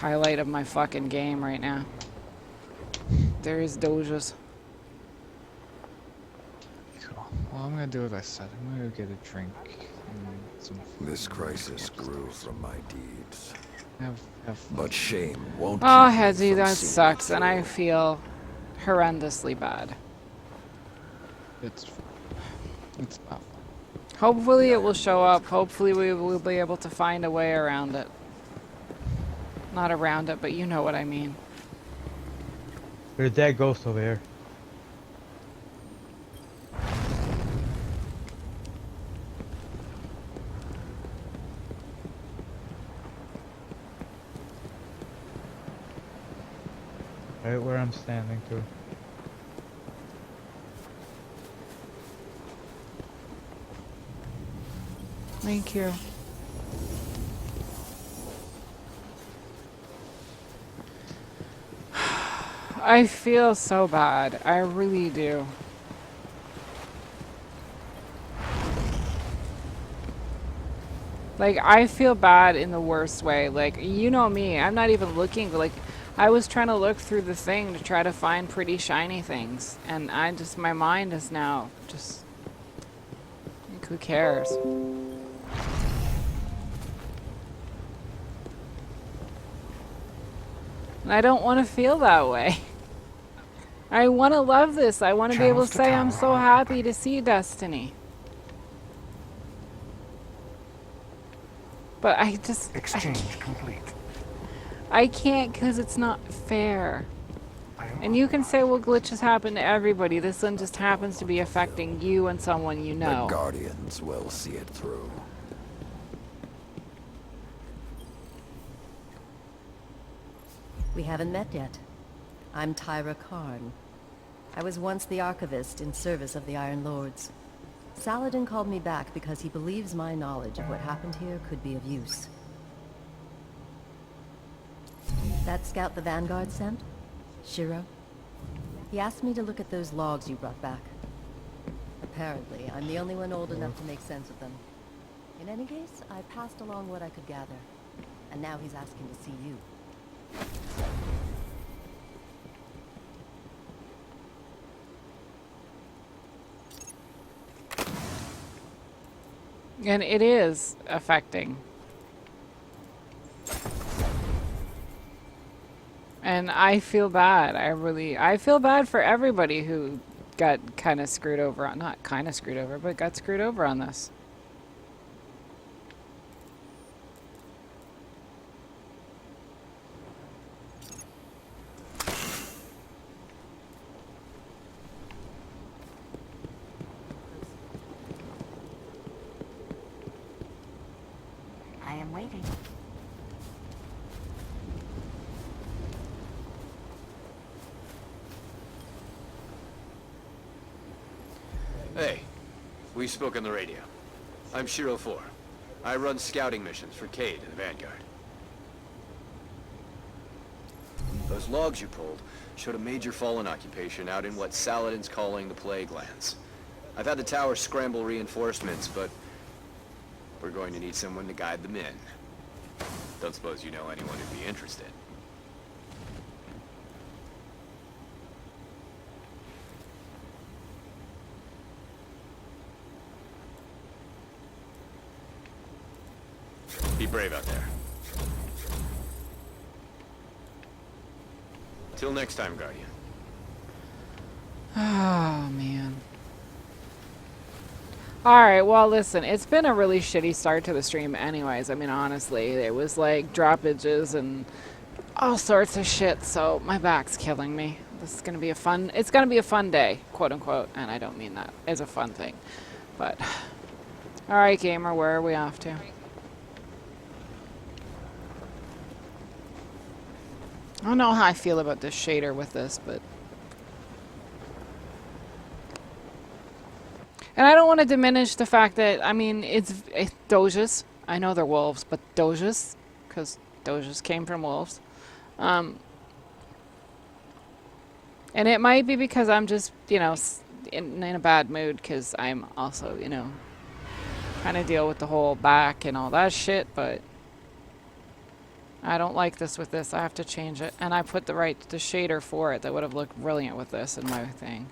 highlight of my fucking game right now. There is Dojas. Cool. Well, I'm gonna do what I said. I'm gonna go get a drink and some food. This crisis grew from my deeds. Have fun. But shame won't Oh, keep me Hedgie, from that seeing it sucks, and I through. feel horrendously bad. It's not fun. Hopefully it will show up. Hopefully we will be able to find a way around it. Not around it, but you know what I mean. There's a dead ghost over here. Right where I'm standing too. Thank you. I feel so bad. I really do. Like, I feel bad in the worst way. Like, you know me. I'm not even looking. Like, I was trying to look through the thing to try to find pretty shiny things. And my mind is now just... Like, who cares? And I don't want to feel that way. I want to love this. I want to be able to say I'm so happy to see Destiny. But I just... Exchange complete. I can't because it's not fair. And you can say, well, glitches happen to everybody. This one just happens to be affecting you and someone you The know. Guardians will see it through. We haven't met yet. I'm Tyra Karn. I was once the archivist in service of the Iron Lords. Saladin called me back because he believes my knowledge of what happened here could be of use. That scout the Vanguard sent? Shiro? He asked me to look at those logs you brought back. Apparently, I'm the only one old enough to make sense of them. In any case, I passed along what I could gather. And now he's asking to see you. And it is affecting. And I feel bad. I feel bad for everybody who got kind of screwed over on, not kind of screwed over, but got screwed over on this. I am waiting. Hey, we spoke on the radio. I'm Shiro 4. I run scouting missions for Cade and the Vanguard. Those logs you pulled showed a major fallen occupation out in what Saladin's calling the Plague Lands. I've had the tower scramble reinforcements, but we're going to need someone to guide them in. Don't suppose you know anyone who'd be interested. Be brave out there. Till next time, Guardian. Oh, man. Alright, well, listen, it's been a really shitty start to the stream anyways. I mean, honestly, it was like droppages and all sorts of shit, so my back's killing me. This is gonna be a fun, it's gonna be a fun day, quote unquote, and I don't mean that as a fun thing. But, alright, gamer, where are we off to? I don't know how I feel about this shader with this, but... And I don't want to diminish the fact that, I mean, it's Doges. I know they're wolves, but Doges, because Doges came from wolves. And it might be because I'm just, you know, in a bad mood, because I'm also, you know, trying to deal with the whole back and all that shit, but I don't like this with this. I have to change it. And I put the shader for it that would have looked brilliant with this in my thing.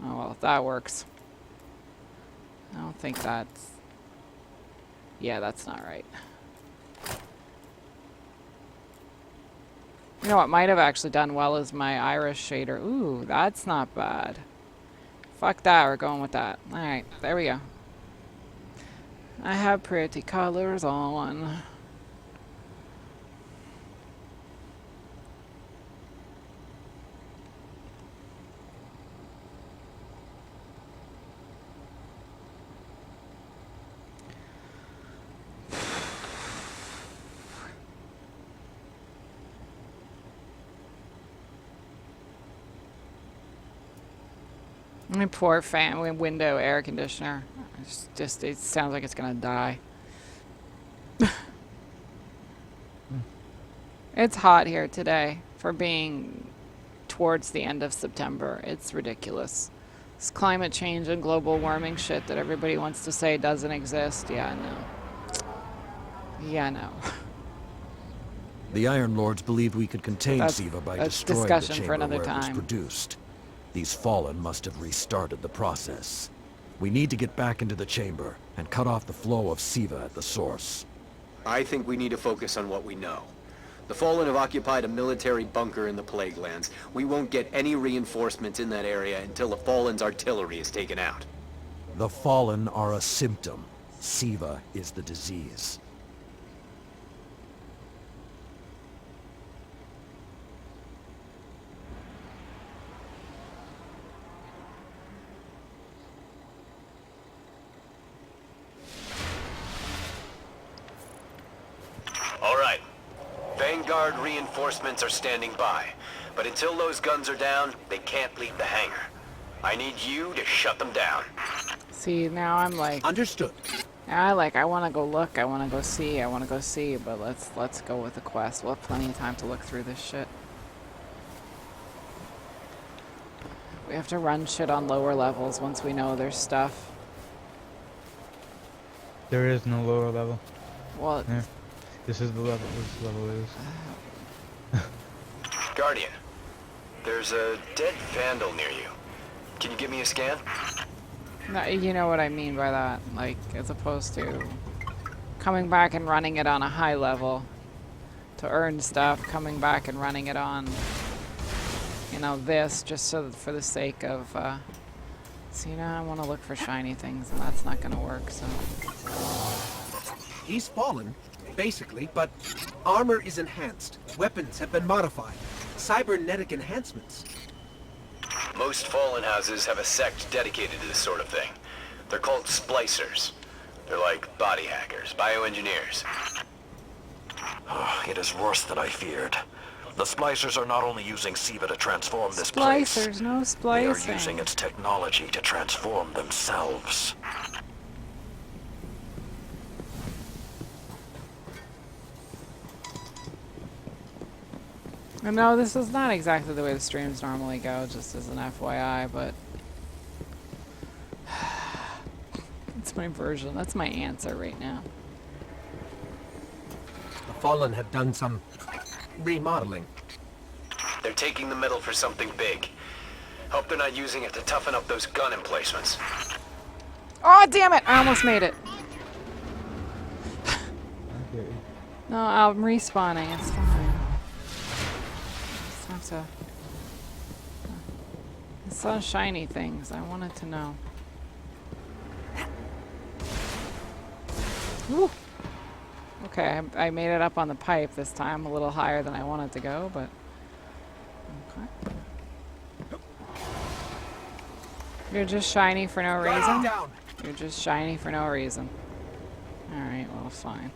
Oh, well, that works. I don't think that's... Yeah, that's not right. You know what might have actually done well is my iris shader. Ooh, that's not bad. Fuck that, we're going with that. Alright, there we go. I have pretty colors on. My poor fan window air conditioner. It's just, it sounds like it's gonna die. It's hot here today for being towards the end of September. It's ridiculous. This climate change and global warming shit that everybody wants to say doesn't exist. Yeah, no. Yeah, no. The Iron Lords believed we could contain Siva by destroying the chamber another where it was time. produced. These Fallen must have restarted the process. We need to get back into the chamber and cut off the flow of Siva at the source. I think we need to focus on what we know. The Fallen have occupied a military bunker in the Plague Lands. We won't get any reinforcements in that area until the Fallen's artillery is taken out. The Fallen are a symptom. Siva is the disease. All right. Vanguard reinforcements are standing by. But until those guns are down, they can't leave the hangar. I need you to shut them down. See, now I'm like... Understood. I want to go look, I want to go see, but let's go with the quest. We'll have plenty of time to look through this shit. We have to run shit on lower levels once we know there's stuff. There is no lower level. Well, Yeah. This is the level. This level is. Guardian, there's a dead Vandal near you. Can you give me a scan? no, you know what I mean by that. Like, as opposed to coming back and running it on a high level to earn stuff, coming back and running it on, you know, this, just so that for the sake of, so, you know, I want to look for shiny things, and that's not going to work, so. He's fallen, basically, but armor is enhanced. Weapons have been modified. Cybernetic enhancements. Most Fallen houses have a sect dedicated to this sort of thing. They're called splicers. They're like body hackers, bioengineers. It is worse than I feared. The splicers are not only using Siva to transform this place. Splicers, no They splicing. are using its technology to transform themselves. No, this is not exactly the way the streams normally go, just as an FYI, but That's my version. That's my answer right now. The Fallen have done some remodeling. They're taking the metal for something big. Hope they're not using it to toughen up those gun emplacements. Oh, damn it! I almost made it. Okay. No, I'm respawning. It's fine. Just have to... I saw shiny things. I wanted to know. Woo. Okay, I made it up on the pipe this time, a little higher than I wanted to go, but... Okay. You're just shiny for no reason? Down. You're just shiny for no reason. Alright, well, fine.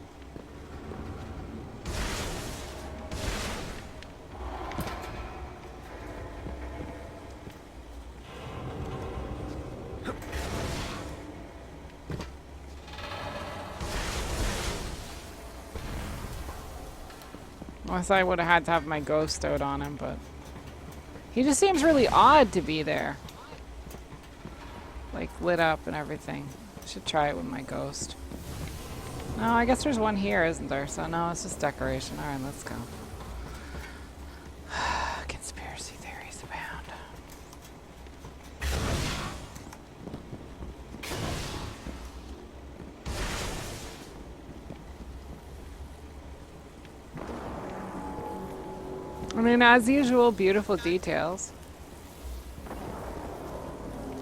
Unless I would have had to have my ghost out on him, but... He just seems really odd to be there. Like, lit up and everything. I should try it with my ghost. No, I guess there's one here, isn't there? So, no, it's just decoration. Alright, let's go. Conspiracy theories abound. I mean, as usual, beautiful details.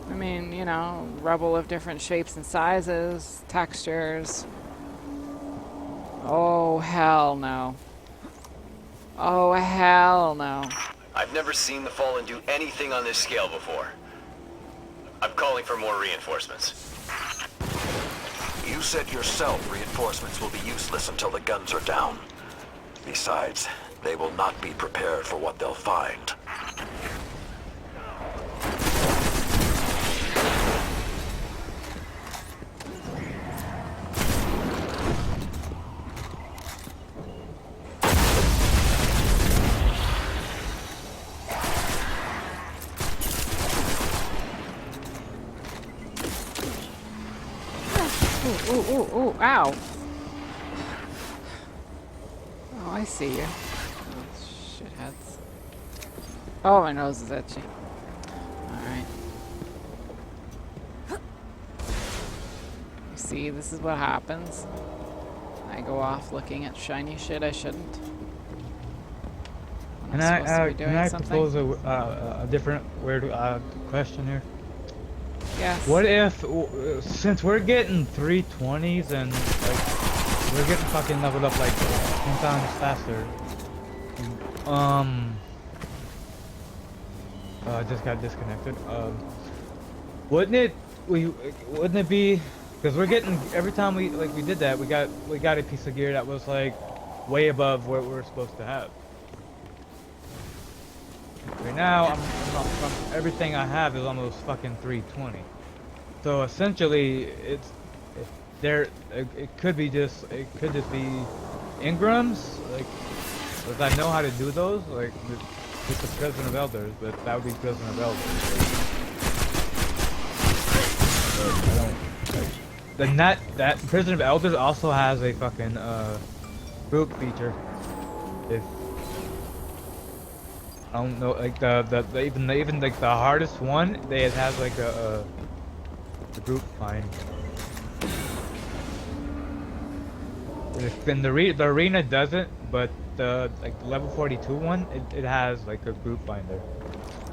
I mean, you know, rubble of different shapes and sizes, textures. Oh, hell no. Oh, hell no. I've never seen the Fallen do anything on this scale before. I'm calling for more reinforcements. You said yourself reinforcements will be useless until the guns are down. Besides, they will not be prepared for what they'll find. Ooh, ooh, ooh, ooh, ow. Oh, I see you. Shitheads. Oh, my nose is itchy. Alright. You see, this is what happens. I go off looking at shiny shit I shouldn't. When I'm supposed to be doing can I something. propose a different weird question here? Yes. What if, since we're getting 320s and like we're getting fucking leveled up like 10 times faster, I just got disconnected. Wouldn't it be, because we're getting, every time we did that, we got a piece of gear that was like way above what we're supposed to have. Right now, everything I have is almost fucking 320. So essentially, it could just be Ingrams, like, because I know how to do those, like with the Prison of Elders, but that would be Prison of Elders. But I don't. Then that Prison of Elders also has a fucking group feature. If I don't know, like even like the hardest one, it has like a group find. Then the arena doesn't, but the like the level 42 one, it has like a group finder.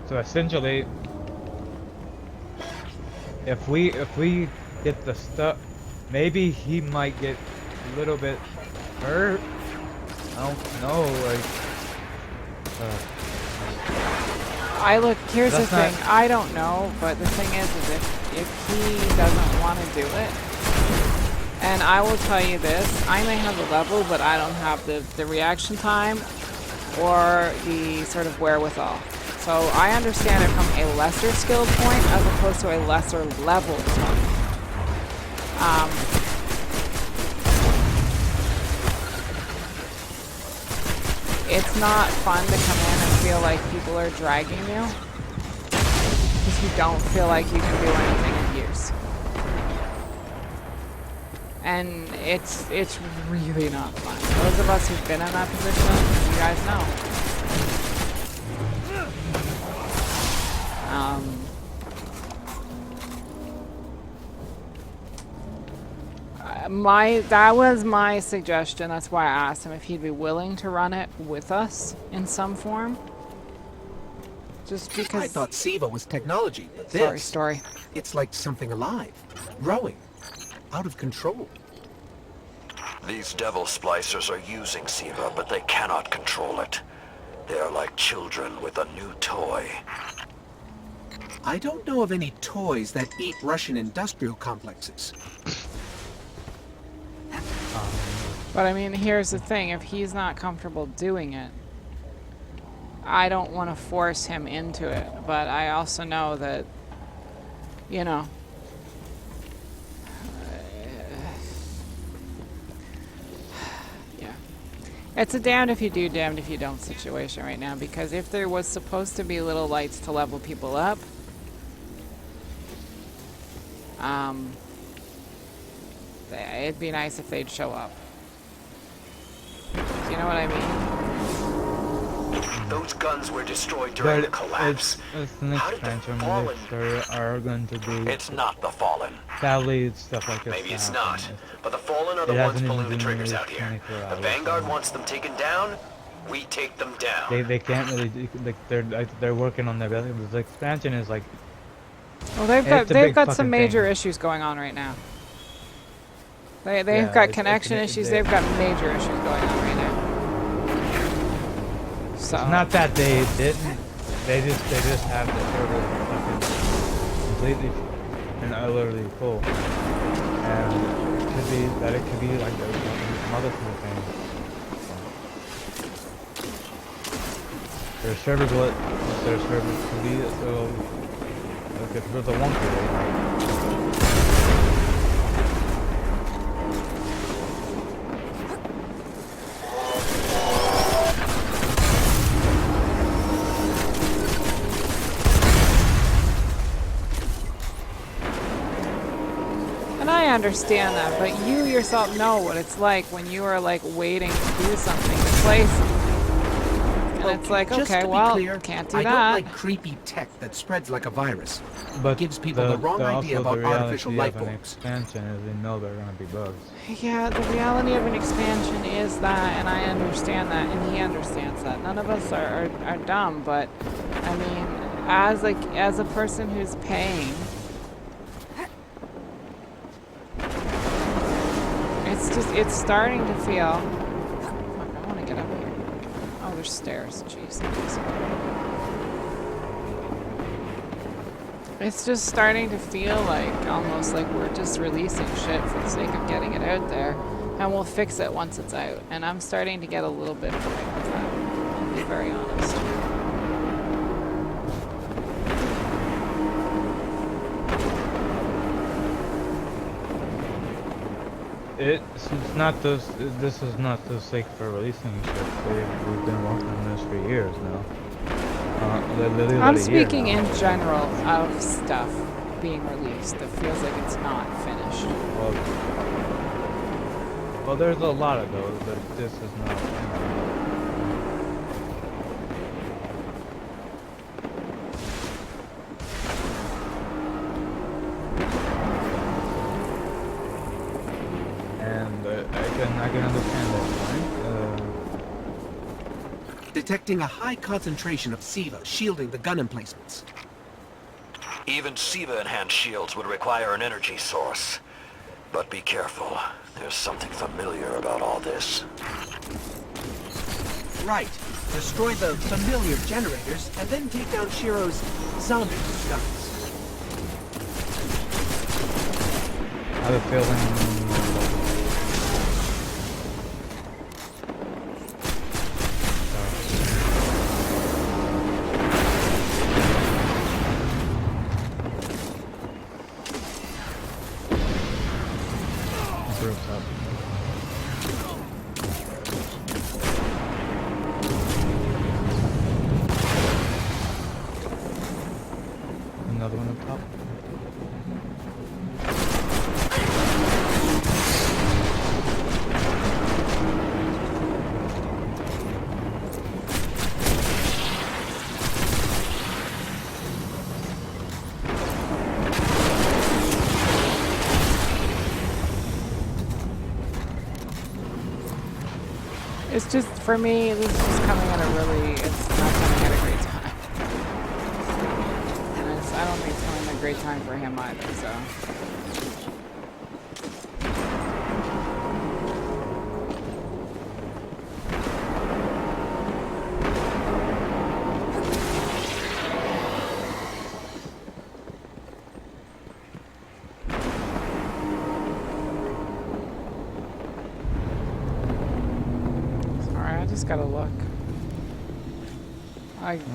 So essentially, if we get the stuff, maybe he might get a little bit hurt. I don't know, like. Here's the thing, I don't know, but the thing is if he doesn't want to do it, and I will tell you this, I may have the level, but I don't have the reaction time or the sort of wherewithal. So I understand it from a lesser skilled point as opposed to a lesser level point. It's not fun to come in and feel like people are dragging you because you don't feel like you can do anything of use. And it's really not fun. Those of us who've been in that position, you guys know. That was my suggestion. That's why I asked him if he'd be willing to run it with us in some form. Just because I thought Siva was technology, but this... Story. It's like something alive, growing, out of control. These devil splicers are using Siva, but they cannot control it. They are like children with a new toy. I don't know of any toys that eat Russian industrial complexes. But I mean, here's the thing. If he's not comfortable doing it, I don't want to force him into it. But I also know that, you know, yeah. It's a damned if you do, damned if you don't situation right now. Because if there was supposed to be little lights to level people up, it'd be nice if they'd show up. Do you know what I mean? Those guns were destroyed during the collapse. It's the next How did the expansion. Fallen... There are going to be... It's not the Fallen. Sadly, stuff like this. Maybe it's to not. happen. But the Fallen are the It ones hasn't pulling even the been triggers out released here. 24 The hours, Vanguard so- wants them taken down, we take them down. They can't really like they're working on their the expansion is like. Well, It's a they've big got some fucking major thing. issues going on right now. They've Yeah, got it's connection issues. They've got major issues going on right now. So It's not that they didn't. They just have the server fucking completely and utterly full, and it could be that it could be like some other kind of thing. Their server glitch. Their server could be so. Like it's the wonky way. And I understand that, but you yourself know what it's like when you are like waiting to do something to play something. And it's like, Just okay, to be well, clear, can't do I that. don't like creepy tech that spreads like a virus. But Gives people the wrong idea also about the artificial reality light of an bulbs. expansion is they know there are gonna be bugs. Yeah, the reality of an expansion is that, and I understand that, and he understands that. None of us are dumb, but I mean, as a person who's paying, it's starting to feel. Fuck, I want to get up here. Oh, there's stairs. Jeez. It's just starting to feel like almost like we're just releasing shit for the sake of getting it out there, and we'll fix it once it's out. And I'm starting to get a little bit annoyed with that. I'll be very honest. It's not this. This is not the sake for releasing shit. We've been working on this for years now. Literally I'm a year speaking now. in general of stuff being released that feels like it's not finished. Well, there's a lot of those, but this is not. And I can understand that point. Detecting a high concentration of Siva shielding the gun emplacements. Even Siva-enhanced shields would require an energy source. But be careful. There's something familiar about all this. Right. Destroy the familiar generators and then take down Shiro's zombie guns. I have a feeling. Groups up. Another one up top. just, for me, this is coming at a really, it's not coming at a great time. And I don't think it's coming at a great time for him either, so. Just gotta look.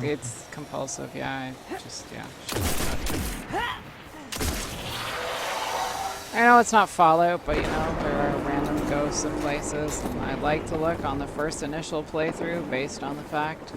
It's compulsive, yeah. I know it's not Fallout, but you know, there are random ghosts in places, and I like to look on the first initial playthrough based on the fact.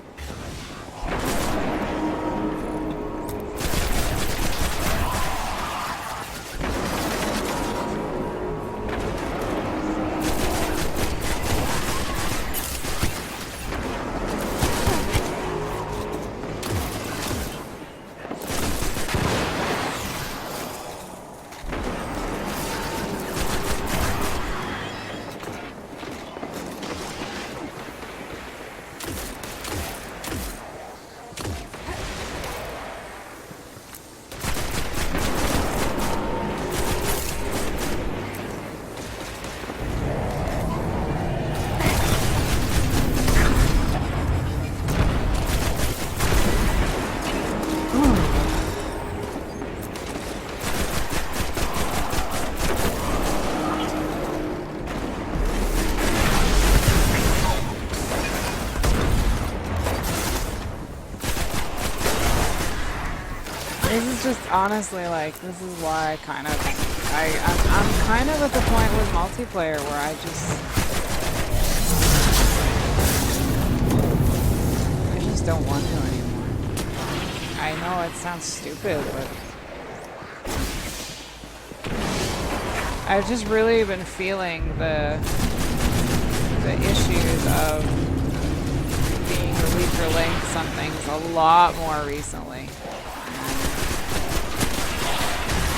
This is just honestly like, this is why I'm kind of at the point with multiplayer where I just don't want to anymore. I know it sounds stupid, but I've just really been feeling the issues of being the weaker links on things a lot more recently.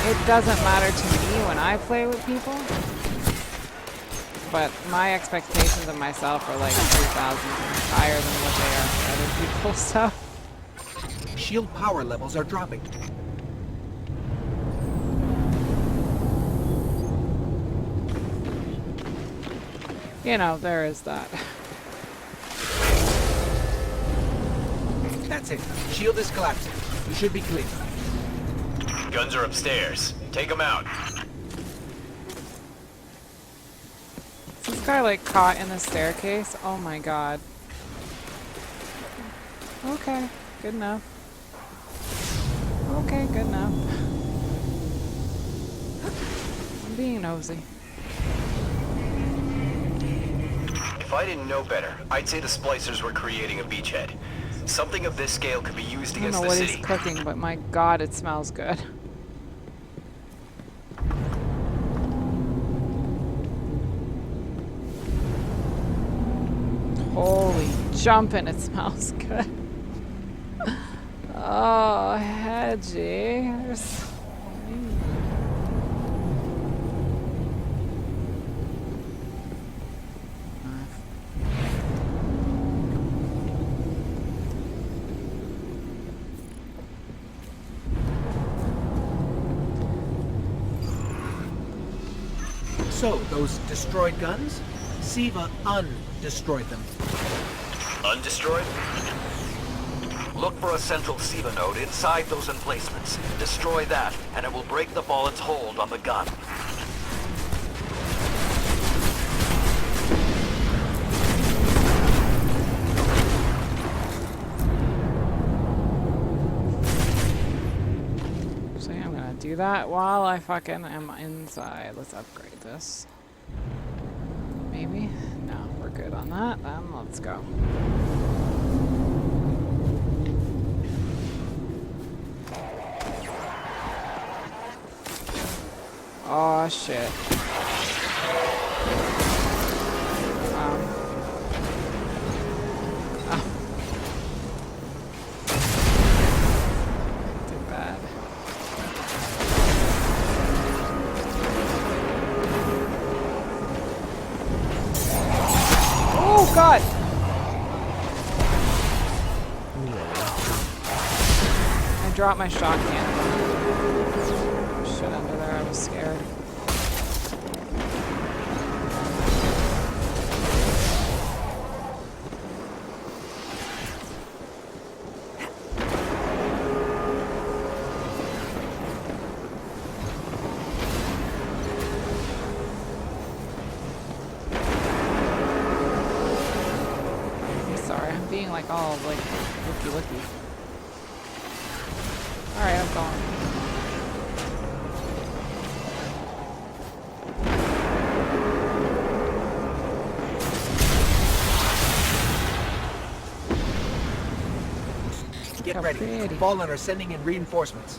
It doesn't matter to me when I play with people, but my expectations of myself are like 3,000 higher than what they are for other people, so. Shield power levels are dropping. You know, there is that. That's it. Shield is collapsing. You should be clear. Guns are upstairs. Take them out. Is this guy like caught in the staircase? Oh my god. Okay, good enough. Okay, good enough. I'm being nosy. If I didn't know better, I'd say the splicers were creating a beachhead. Something of this scale could be used I don't against know the what city. he's cooking, but my god, it smells good. Holy jumping, it smells good. Oh, Hedgie. So, those destroyed guns? Siva undestroyed them. Undestroyed? Look for a central SIVA node inside those emplacements. Destroy that, and it will break the Fallen's hold on the gun. So yeah, I'm gonna do that while I fucking am inside. Let's upgrade this. Maybe? No, we're good on that. Then let's go. Oh shit. Too bad. Oh god! dropped my shot cannon. Shit under there, I was scared. Being like all like looky. Alright, I'm going. Get How ready. pretty. Fallen are sending in reinforcements.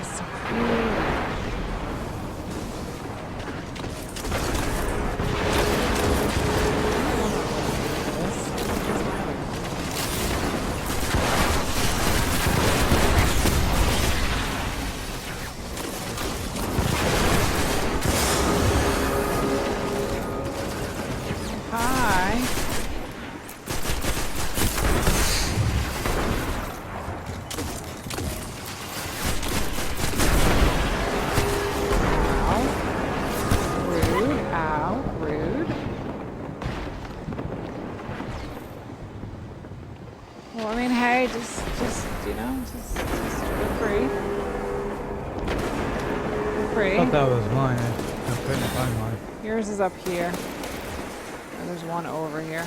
It's so pretty. Well, I mean, hey, just you know, just feel free. Feel free. I thought that was mine. I couldn't find mine. Yours is up here. And there's one over here.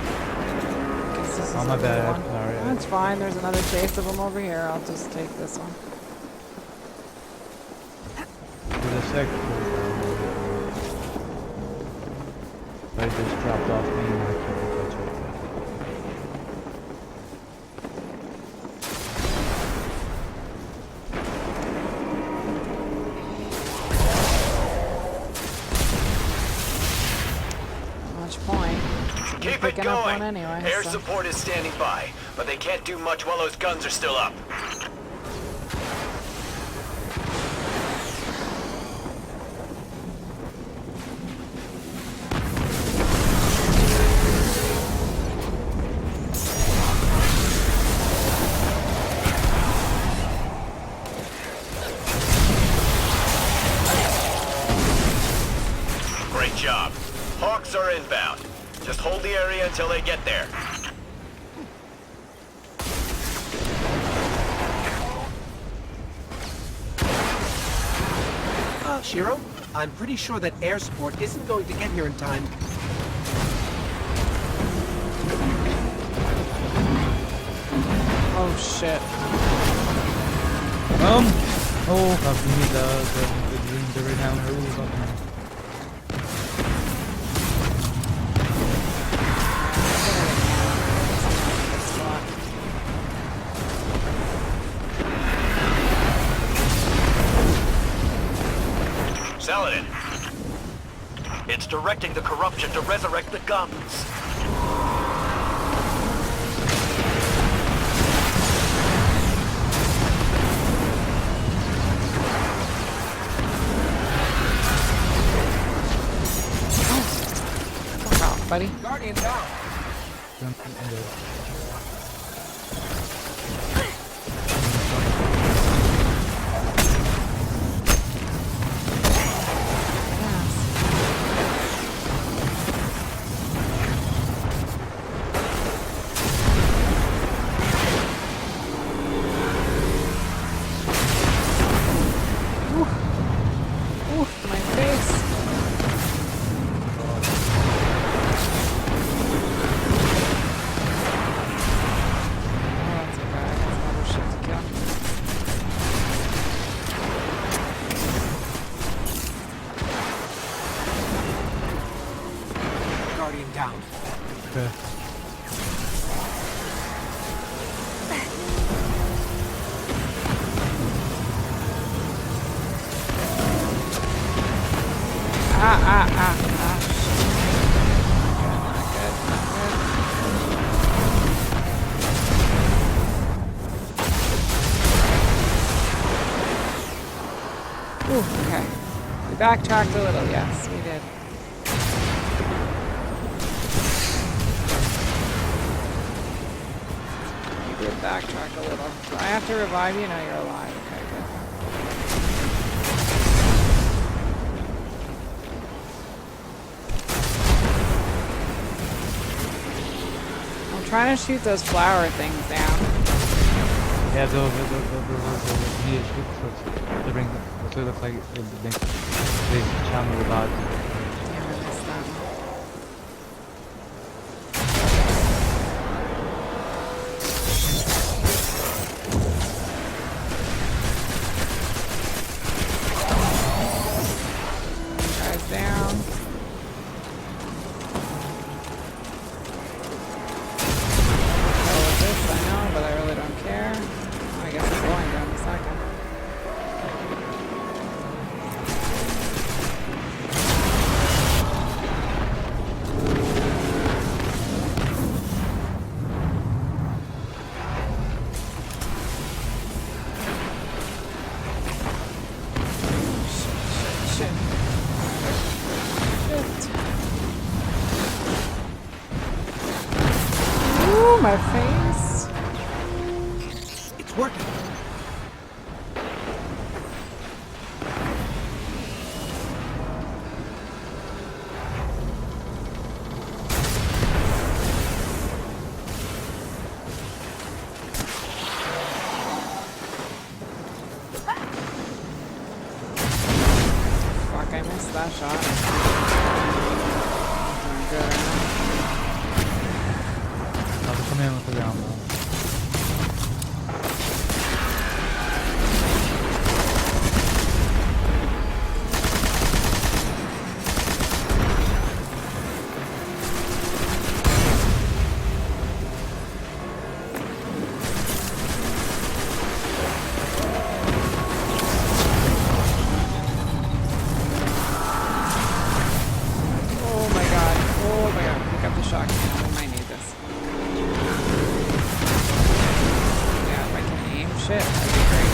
Guess this is Oh, my another bad. one. Sorry. That's fine. There's another chase of them over here. I'll just take this one. To the second. I just dropped off me and I couldn't touch it. Not much point. Keep it Picking up one going. anyway, Air so. support is standing by, but they can't do much while those guns are still up. Great job. Hawks are inbound. Just hold the area until they get there. Shiro, I'm pretty sure that air support isn't going to get here in time. Oh shit. Oh, kapimita, the renowned rules of man. Saladin. It's directing the corruption to resurrect the guns. Fuck off, buddy. Guardian down. Oof, my face. Oh, that's okay. I got some other shit to kill. Guardian down. Okay. Ah. Ooh, okay. We backtracked a little, yes, we did. backtrack a little. Do I have to revive you? No, you're alive. Okay, good. I'm trying to shoot those flower things down. Yeah, those need to shoot to bring them. That's what it looks like. They channel the gods. Damn, I missed that. Guys down. Oh, with this, I know, but I really don't care. I guess it's going down in a second. Shit. Ooh, my face. It's working. Fuck, I missed that shot. Doing good right now. I'll come in with the ground ball. Oh my god. Oh my god. Pick up the shotgun. I might need this. Yeah, if I can aim shit, that'd be great.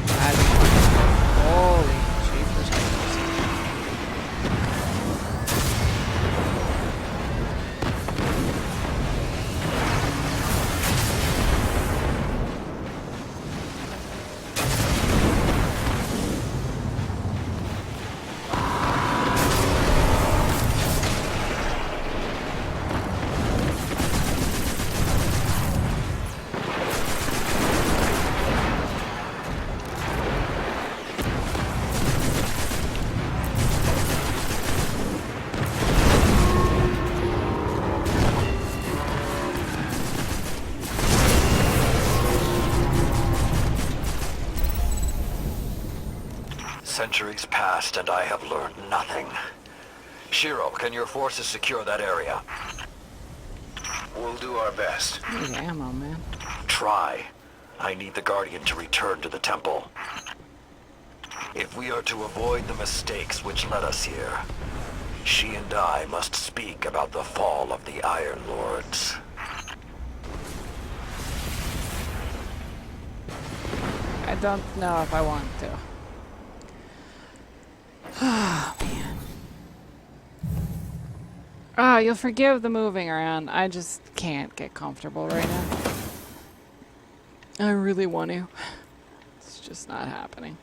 That'd be fun. Holy jeepers creepers. Centuries passed and I have learned nothing. Shiro, can your forces secure that area? We'll do our best. I need ammo, man. Try. I need the Guardian to return to the temple. If we are to avoid the mistakes which led us here, she and I must speak about the fall of the Iron Lords. I don't know if I want to. Oh, man. Ah, you'll forgive the moving around. I just can't get comfortable right now. I really want to. It's just not happening.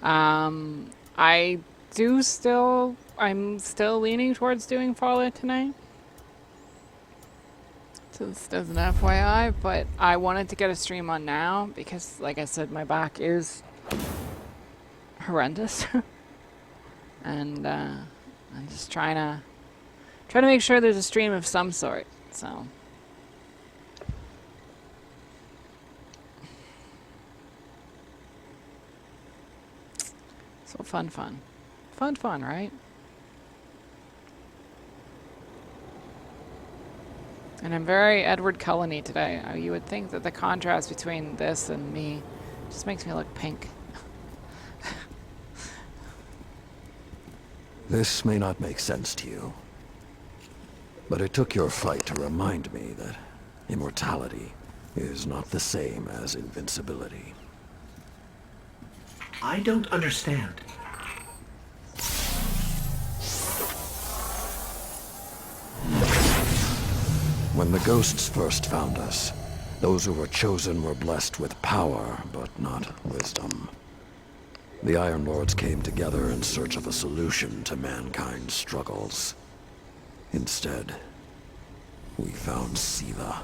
I'm still leaning towards doing Fallout tonight. So this does an FYI, but I wanted to get a stream on now because, like I said, my back is horrendous. And I'm just trying to make sure there's a stream of some sort. So fun, right? And I'm very Edward Cullen-y today. You would think that the contrast between this and me just makes me look pink. This may not make sense to you, but it took your fight to remind me that immortality is not the same as invincibility. I don't understand. When the ghosts first found us, those who were chosen were blessed with power, but not wisdom. The Iron Lords came together in search of a solution to mankind's struggles. Instead, we found Siva.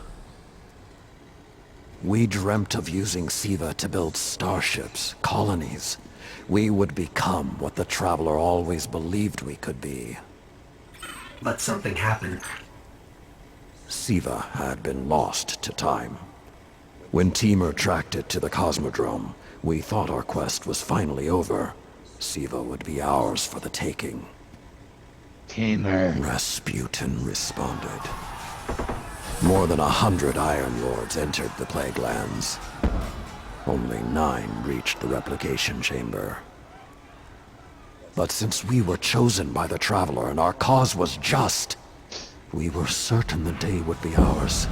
We dreamt of using Siva to build starships, colonies. We would become what the Traveler always believed we could be. But something happened. Siva had been lost to time. When Timur tracked it to the Cosmodrome, we thought our quest was finally over. Siva would be ours for the taking. Timur. Rasputin responded. More than 100 Iron Lords entered the Plague Lands. Only 9 reached the replication chamber. But since we were chosen by the Traveler and our cause was just, we were certain the day would be ours.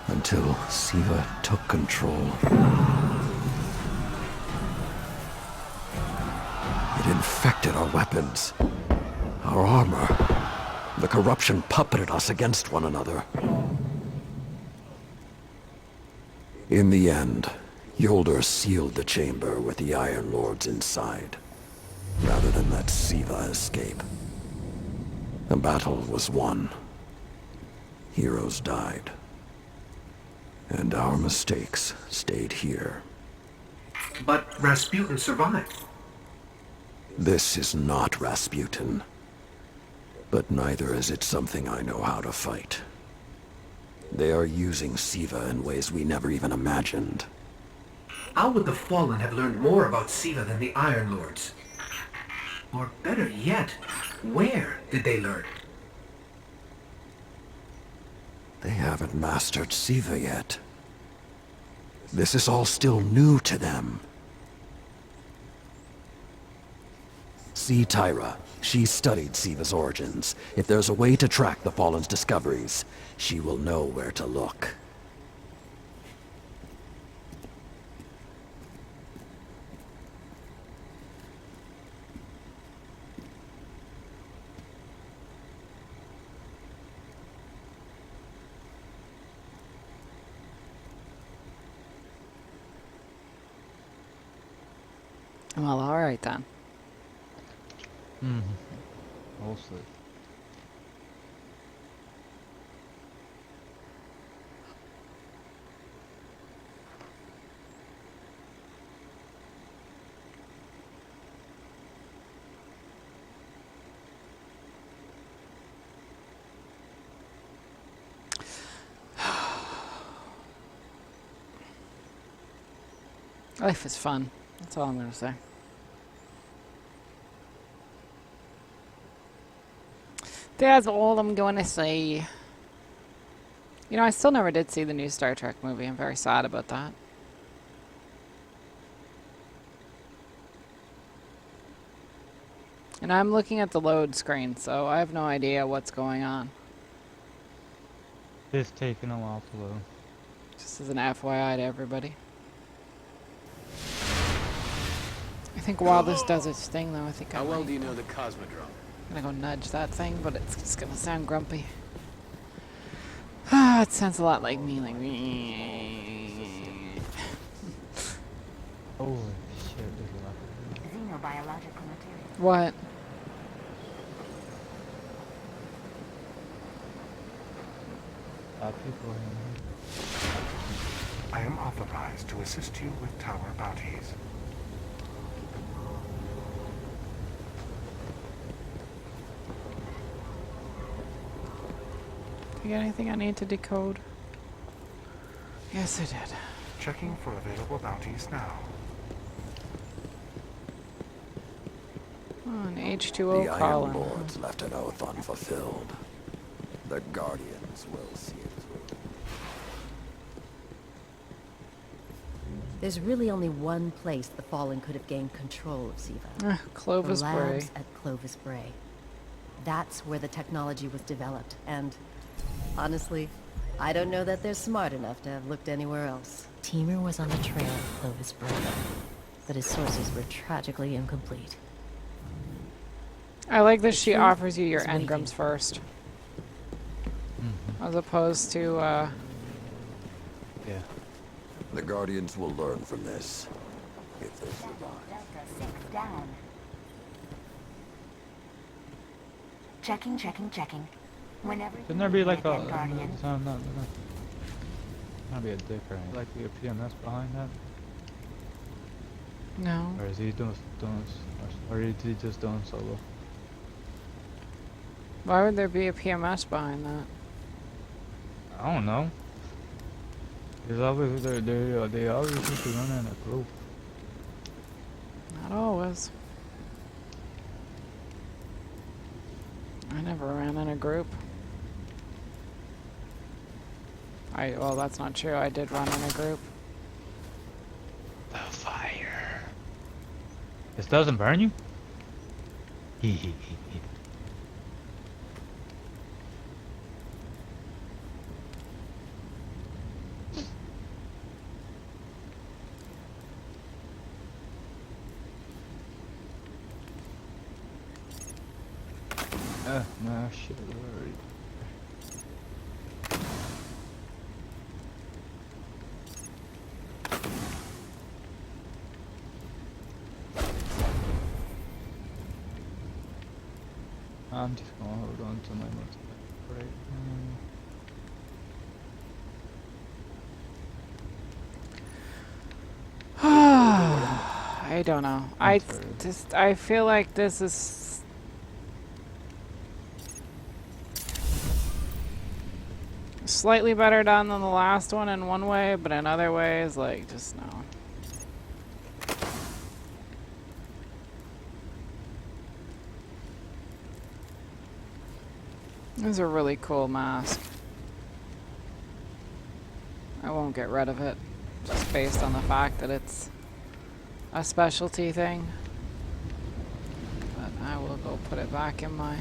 Until Siva took control. It infected our weapons, our armor. The corruption puppeted us against one another. In the end, Yolder sealed the chamber with the Iron Lords inside, rather than let Siva escape. The battle was won. Heroes died. And our mistakes stayed here. But Rasputin survived. This is not Rasputin. But neither is it something I know how to fight. They are using Siva in ways we never even imagined. How would the Fallen have learned more about Siva than the Iron Lords? Or better yet, where did they learn? They haven't mastered Siva yet. This is all still new to them. See Tyra. She studied Siva's origins. If there's a way to track the Fallen's discoveries, she will know where to look. Well, alright then. Mostly. Life is fun. That's all I'm going to say. That's all I'm going to say. You know, I still never did see the new Star Trek movie. I'm very sad about that. And I'm looking at the load screen, so I have no idea what's going on. It's taking a while to load. Just as an FYI to everybody. I think while this does its thing, though, I think How well do you know the Cosmodrome? I'm gonna go nudge that thing, but it's just gonna sound grumpy. Ah, it sounds a lot like me, like Holy shit, there's a lot. Xenobiological material. what? People in here. I am authorized to assist you with tower bounties. You got anything I need to decode? Yes, I did. Checking for available bounties now. Oh, an The H2O Iron column. Lords left an oath unfulfilled. The Guardians will see it through. There's really only one place the Fallen could have gained control of Siva. Ah, Clovis the Bray. labs at Clovis Bray. That's where the technology was developed, and honestly, I don't know that they're smart enough to have looked anywhere else. Timur was on the trail of Clovis Bray, but his sources were tragically incomplete. I like that she truth offers you your is waiting. engrams first. as opposed to, Yeah. The Guardians will learn from this, if they survive. Delta 6 down. Checking. Whenever Shouldn't there be like a... Dead Guardian. No. Not be a dick, right? Like be a PMS behind that? no. Or is he or is he just doing solo? Why would there be a PMS behind that? I don't know. There's always they always used to run in a group. Not always. I never ran in a group. Well, that's not true. I did run in a group. The fire. This doesn't burn you? Hee. No shit. I'm just gonna hold on to my motorcycle right I don't know. I feel like this is slightly better done than the last one in one way, but in other ways, like, just no. This is a really cool mask. I won't get rid of it, just based on the fact that it's a specialty thing. But I will go put it back in my...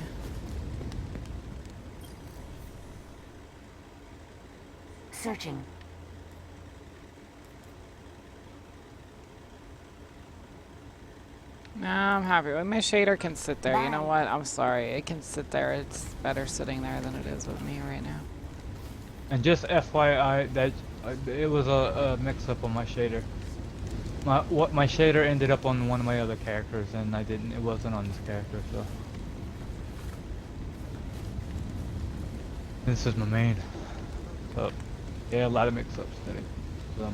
Searching. Nah, I'm happy. My shader can sit there. You know what? I'm sorry. It can sit there. It's better sitting there than it is with me right now. And just FYI, that it was a mix-up on my shader. My shader ended up on one of my other characters, and it wasn't on this character, so. This is my main. So, yeah, a lot of mix-ups today. So.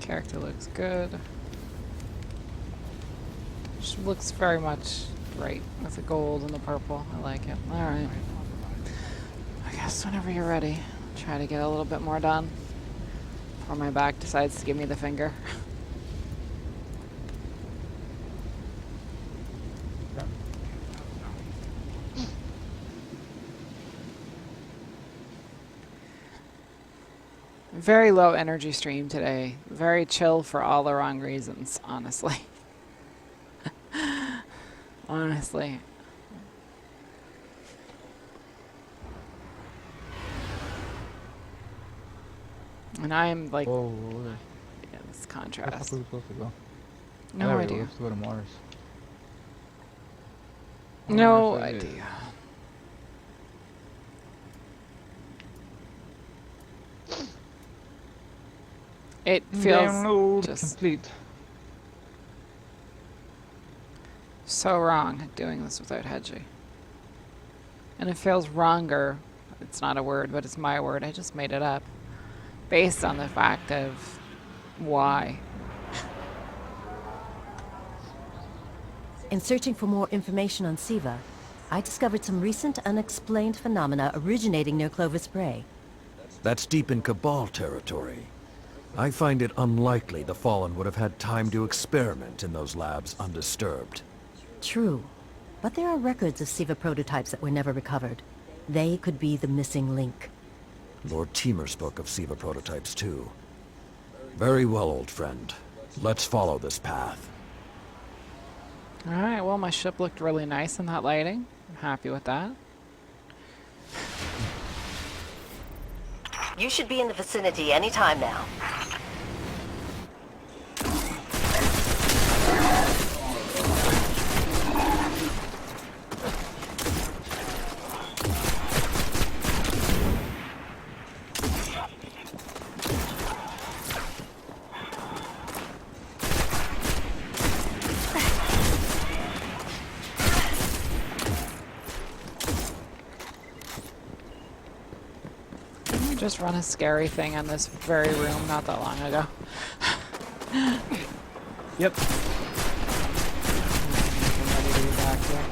Character looks good. Just looks very much right with the gold and the purple. I like it. Alright. I guess whenever you're ready, try to get a little bit more done before my back decides to give me the finger. Very low energy stream today. Very chill for all the wrong reasons, honestly. Honestly. And I am like, Whoa. yeah, this Where the fuck contrast. are we supposed to go? No There we go, idea. Let's go to Mars. No Mars it is. idea. It feels Download just complete. so wrong doing this without Hedgie. And it feels wronger. It's not a word, but it's my word. I just made it up. Based on the fact of why. In searching for more information on Siva, I discovered some recent unexplained phenomena originating near Clovis Bray. That's deep in Cabal territory. I find it unlikely the Fallen would have had time to experiment in those labs undisturbed. True, but there are records of Siva prototypes that were never recovered. They could be the missing link. Lord Teemer spoke of Siva prototypes too. Very well, old friend. Let's follow this path. Alright, well, my ship looked really nice in that lighting. I'm happy with that. You should be in the vicinity any time now. just run a scary thing on this very room not that long ago. Yep. I'm ready to be back here.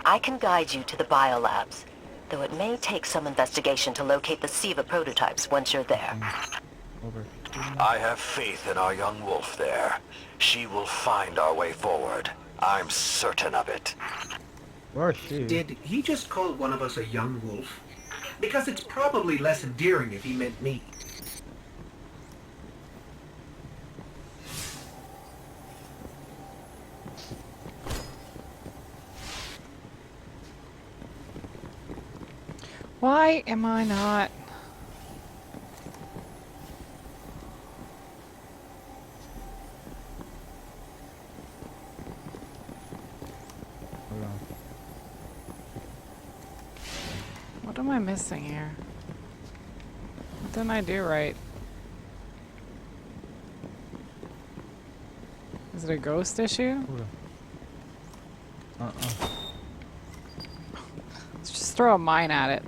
I can guide you to the biolabs, though it may take some investigation to locate the SIVA prototypes once you're there. Over. I have faith in our young wolf there. She will find our way forward. I'm certain of it. Where is she? Did he just call one of us a young wolf? Because it's probably less endearing if he meant me. Why am I not? Hold on. What am I missing here? What didn't I do right? Is it a ghost issue? Hold on. Uh-uh. Let's just throw a mine at it.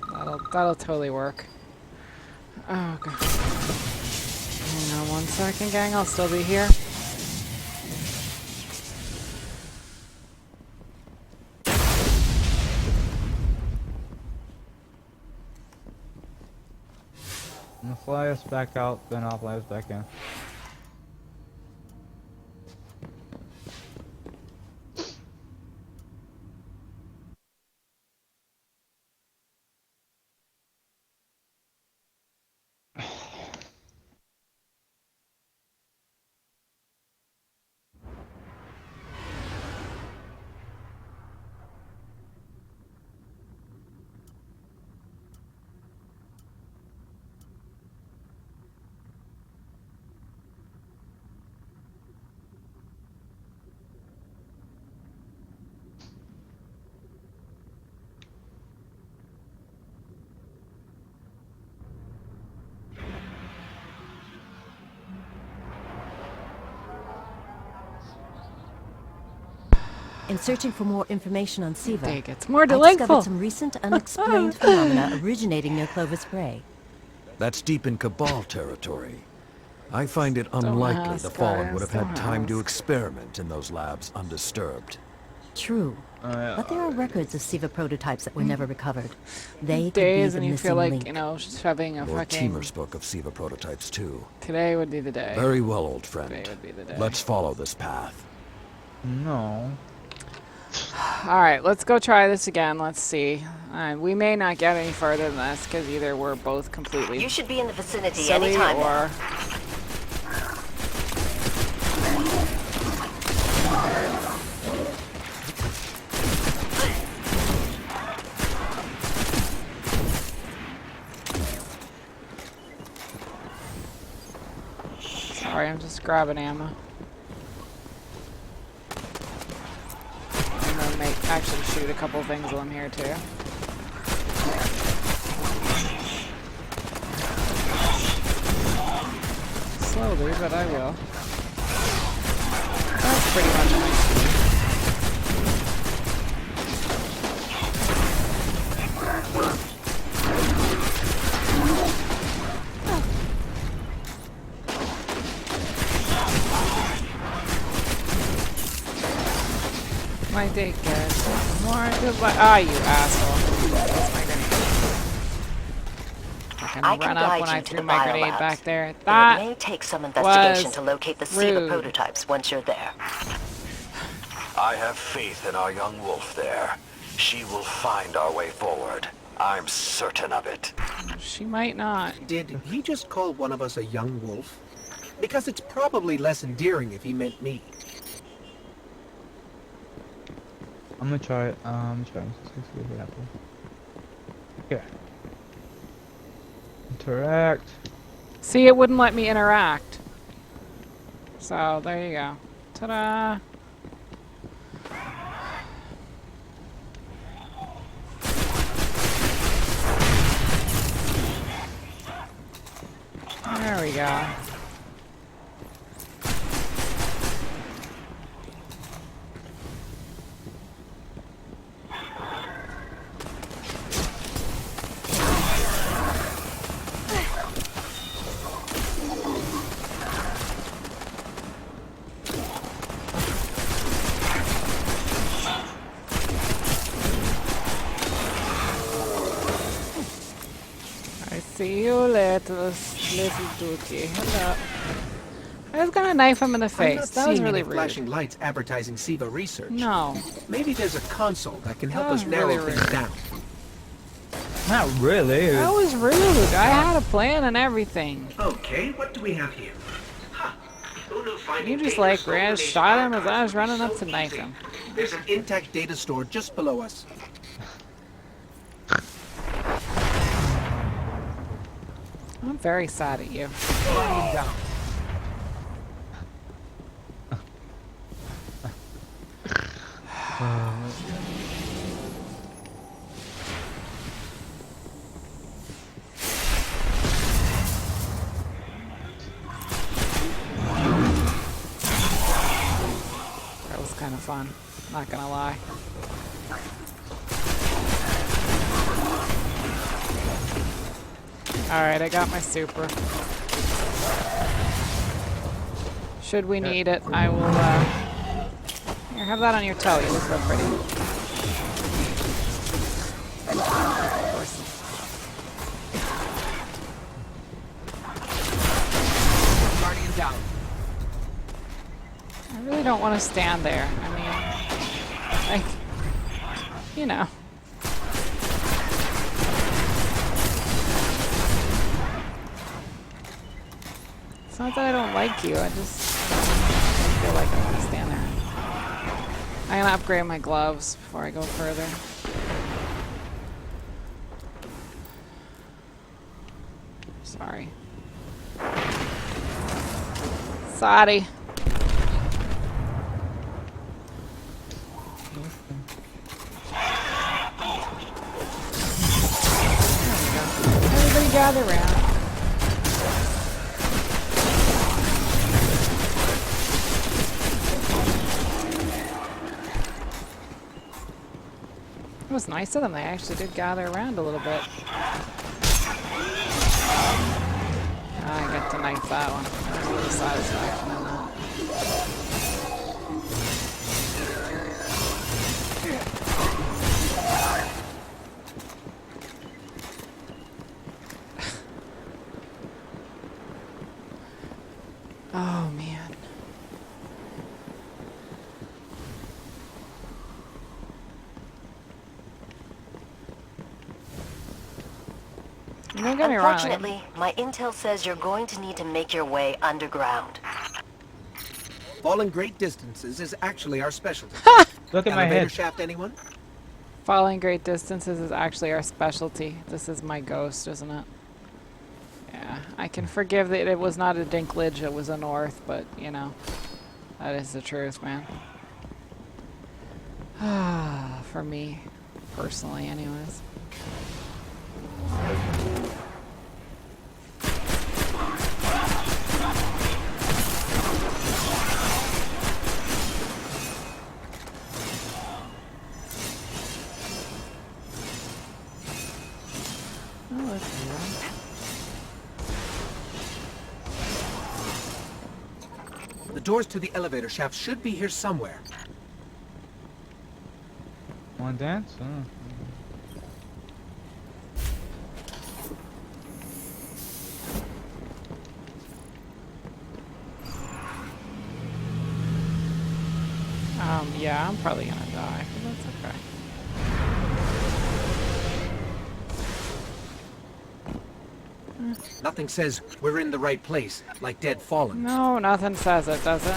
That'll totally work. Oh god. Hang on 1 second, gang. I'll still be here. I'm gonna fly us back out, then I'll fly us back in. In searching for more information on SIVA, Day gets more I delightful. discovered some recent unexplained phenomena originating near Clovis Bray. That's deep in Cabal territory. I find it Don't unlikely ask, the Fallen would have guys, had don't time to ask. experiment in those labs undisturbed. True, but there are records of SIVA prototypes that were never recovered. They could be Days the and you missing feel like, link. you know, shoving a Lord fucking... Teemer spoke of SIVA prototypes too. Today would be the day. Very well, old friend. Today would be the day. Let's follow this path. No. Alright, let's go try this again. Let's see. We may not get any further than this, because either we're both completely You should be in the vicinity silly anytime now. or... Sorry, I'm just grabbing ammo. I'm gonna actually shoot a couple things while I'm here too. Slowly, but I will. That's pretty much it. My dick gets more goodbye. Ah, you asshole. That's my grenade. I can Run up guide when you I to threw the my grenade biolabs. back there. Though it may That take some investigation was to locate the SIVA rude. prototypes once you're there. I have faith in our young wolf there. She will find our way forward. I'm certain of it. She might not. Did he just call one of us a young wolf? Because it's probably less endearing if he meant me. I'm gonna try it. Let's see what happens. Okay. Interact. See, it wouldn't let me interact. So, there you go. Ta-da! There we go. See you later, little dookie. Hello. I was gonna knife him in the I'm face. not That was seeing really any rude. flashing lights advertising SIVA research. No. Maybe there's a console that can help That us was narrow really things rude. down. Not really. That was rude. I had a plan and everything. Okay, what do we have here? Huh. Who knew finding You just data like stored in ran, these shot him as archives I was would be running up so to knife easy? him. There's an intact data store just below us. I'm very sad at you. That was kind of fun, not gonna lie. Alright, I got my super. Should we need it, I will, here, have that on your toe. You look real pretty. Of course. Guardian down. I really don't want to stand there. I mean, like, you know. It's not that I don't like you, I just feel like I want to stand there. I'm gonna upgrade my gloves before I go further. Sorry. Sorry. Everybody gather around. It was nice of them. They actually did gather around a little bit. I got to knife that one. There was a little satisfaction in that. Oh man. Don't get me wrong. Unfortunately, my intel says you're going to need to make your way underground. Falling great distances is actually our specialty. Look at my Elevator head. shaft, anyone? Falling great distances is actually our specialty. This is my ghost, isn't it? Yeah, I can forgive that it was not a Dinklage, it was a North, but, you know, that is the truth, man. For me, personally, anyways. Oh, that's weird. The doors to the elevator shaft should be here somewhere. Want to dance? Yeah, I'm probably gonna die, but that's okay. Nothing says we're in the right place, like dead fallen. No, nothing says it, does it?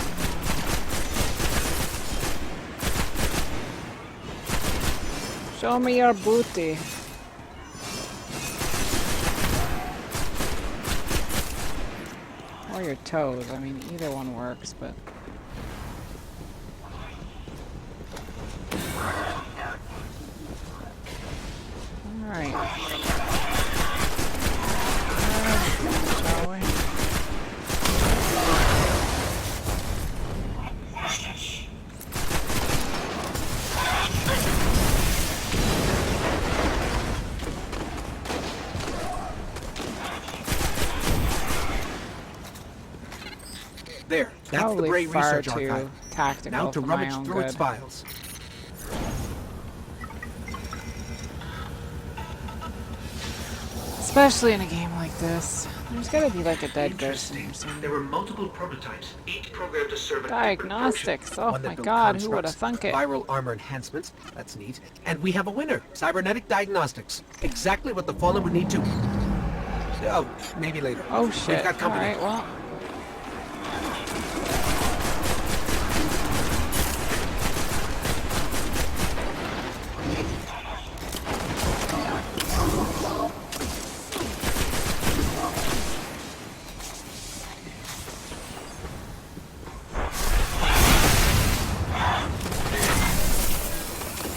Show me your booty. Or your toes. I mean, either one works, but... Alright. Shall we? That's the Probably Bray far Research too Archive. tactical Now to for my rummage own through good. its files. Especially in a game like this. There's gotta be like a dead ghost in here Interesting. There somewhere. were multiple prototypes, each programmed to serve a different function. Diagnostics. Oh One that my built god, who would have constructs, thunk it? viral armor enhancements. That's neat. And we have a winner. Cybernetic diagnostics. Exactly what the Fallen would need to... Oh, maybe later. Oh We've shit. got company. Alright, well.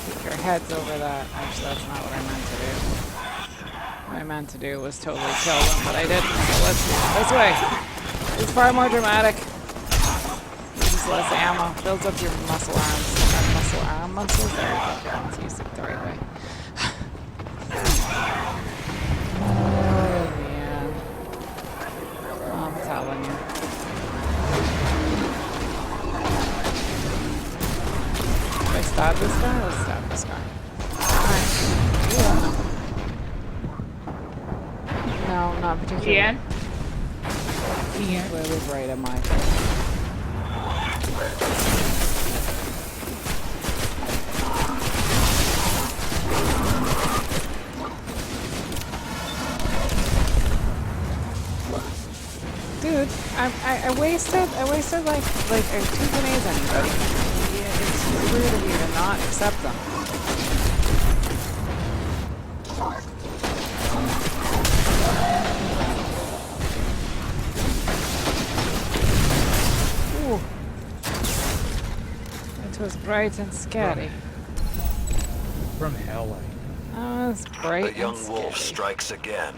Keep your heads over that. Actually, that's not what I meant to do. What I meant to do was totally kill them, but I didn't. So let's do it this way. It's far more dramatic. Uses less ammo. Builds up your muscle arms. Muscle arm muscles? There you go. Let's use it the right way. Oh, man. I'm telling you. Should I stab this guy? Let's stab this guy. Alright. Yeah. No, not particularly. Yeah. Where was right on my Dude, I wasted like 2 grenades on you, buddy. Yeah, it's rude of you to not accept them. Ooh. It was bright and scary. From hell, That was bright The young and wolf scary. strikes again.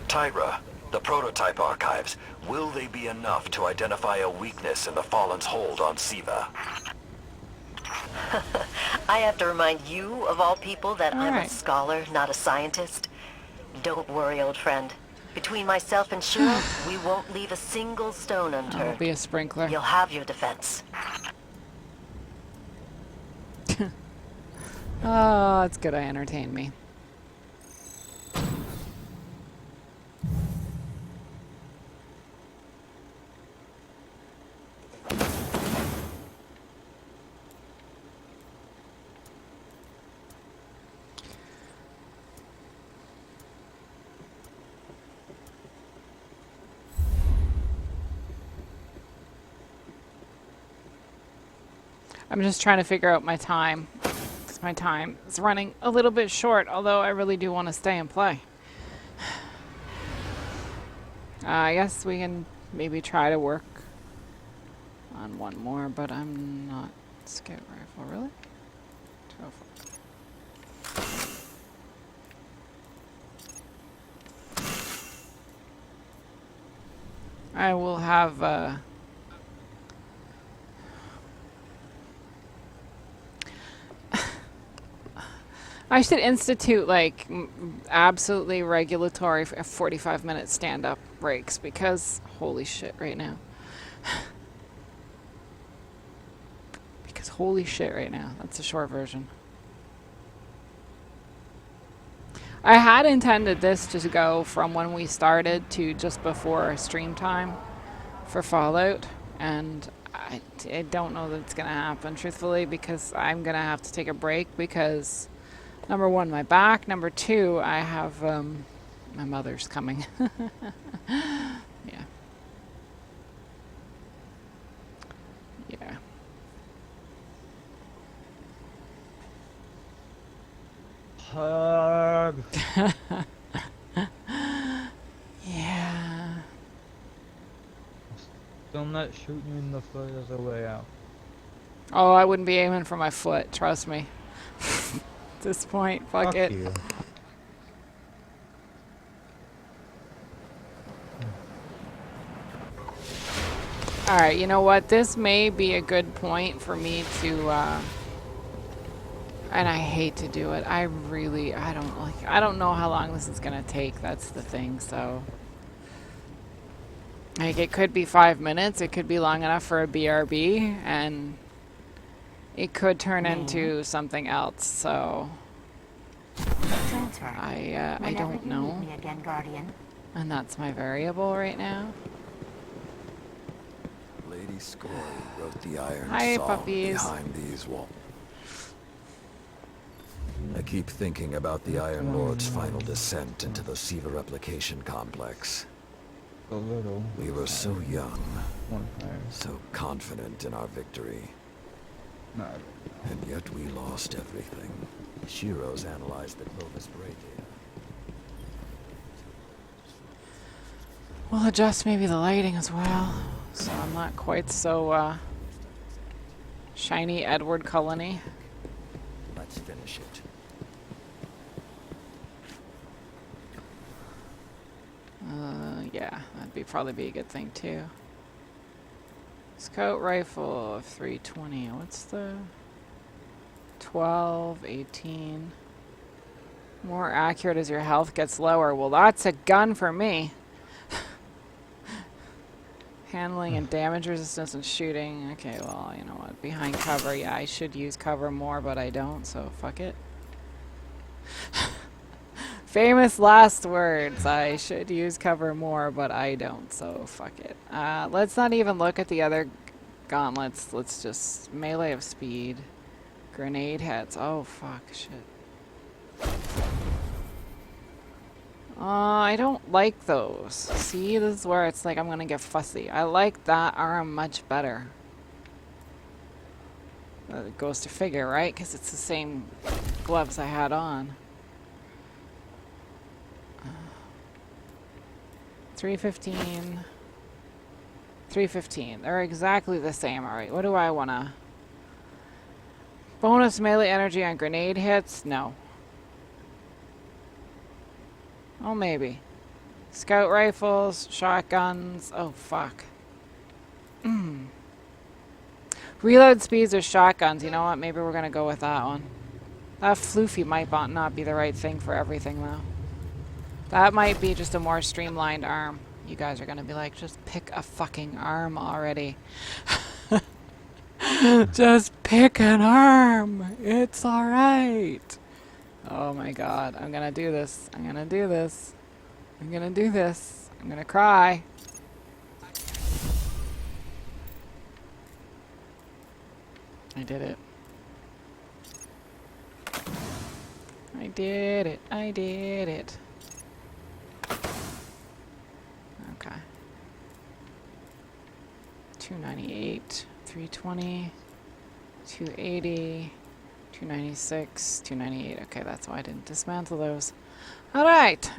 Tyra, the prototype archives, will they be enough to identify a weakness in the Fallen's hold on Siva? I have to remind you, of all people, that I'm a Alright. scholar, not a scientist. Don't worry, old friend. Between myself and Shiro, we won't leave a single stone I'll unturned. be a sprinkler. You'll have your defense. Oh, it's good I entertain me. I'm just trying to figure out my time. 'Cause my time is running a little bit short, although I really do want to stay and play. I guess we can maybe try to work on one more, but I'm not scout rifle, really? 204. I will have I should institute like absolutely regulatory 45-minute stand-up breaks because holy shit right now. Because holy shit right now. That's the short version. I had intended this to go from when we started to just before stream time for Fallout, and I don't know that it's gonna happen truthfully because I'm gonna have to take a break because number one, my back. Number two, I have my mother's coming. Yeah. Yeah. Hug. Yeah. Still not shooting you in the foot as a way out. Oh, I wouldn't be aiming for my foot. Trust me. At this point, fuck it. You. Alright, you know what? This may be a good point for me to, and I hate to do it. I don't know how long this is gonna take. That's the thing, so. Like, it could be 5 minutes, it could be long enough for a BRB, and it could turn into something else, so Transfer. I don't know. Me again, Guardian. And that's my variable right now. Lady Scory wrote the Iron Hi, Song puppies. behind these walls. I keep thinking about the Iron Lord's final descent into the Siva replication complex. A little. We were so young, 1 higher. so confident in our victory. No. And yet we lost everything. Shiro's analyzed the Clovis Bray data. We'll adjust maybe the lighting as well, so I'm not quite so shiny Edward Culleney. Let's finish it. Yeah, probably be a good thing too. Scout rifle of 320. What's the 12, 18? More accurate as your health gets lower. Well, that's a gun for me. Handling and damage resistance and shooting. Okay, well, you know what? Behind cover. Yeah, I should use cover more, but I don't, so fuck it. Famous last words. I should use cover more, but I don't, so fuck it. Let's not even look at the other gauntlets. Let's just melee of speed. Grenade heads. Oh, fuck. Shit. I don't like those. See, this is where it's like I'm gonna get fussy. I like that arm much better. It goes to figure, right? Because it's the same gloves I had on. 315. 315. They're exactly the same. Alright, what do I wanna... Bonus melee energy on grenade hits? No. Oh, maybe. Scout rifles, shotguns. Oh, fuck. Reload speeds or shotguns. You know what? Maybe we're gonna go with that one. That floofy might not be the right thing for everything, though. That might be just a more streamlined arm. You guys are gonna be like, just pick a fucking arm already. Just pick an arm. It's alright. Oh my god. I'm gonna do this. I'm gonna do this. I'm gonna do this. I'm gonna cry. I did it. I did it. I did it. Okay. 298, 320, 280, 296, 298. Okay, that's why I didn't dismantle those. Alright.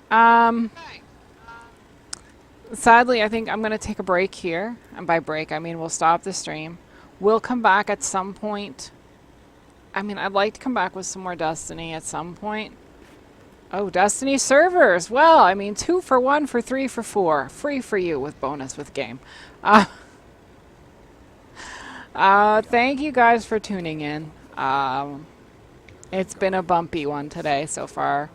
Sadly, I think I'm going to take a break here. And by break, I mean we'll stop the stream. We'll come back at some point. I mean, I'd like to come back with some more Destiny at some point. Oh, Destiny servers. Well, I mean, 2 for 1 for 3 for 4. Free for you with bonus with game. Thank you guys for tuning in. It's been a bumpy one today so far.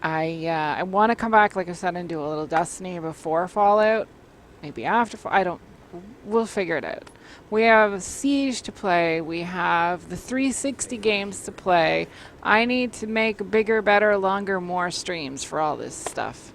I want to come back, like I said, and do a little Destiny before Fallout. Maybe after. We'll figure it out. We have Siege to play. We have the 360 games to play. I need to make bigger, better, longer, more streams for all this stuff.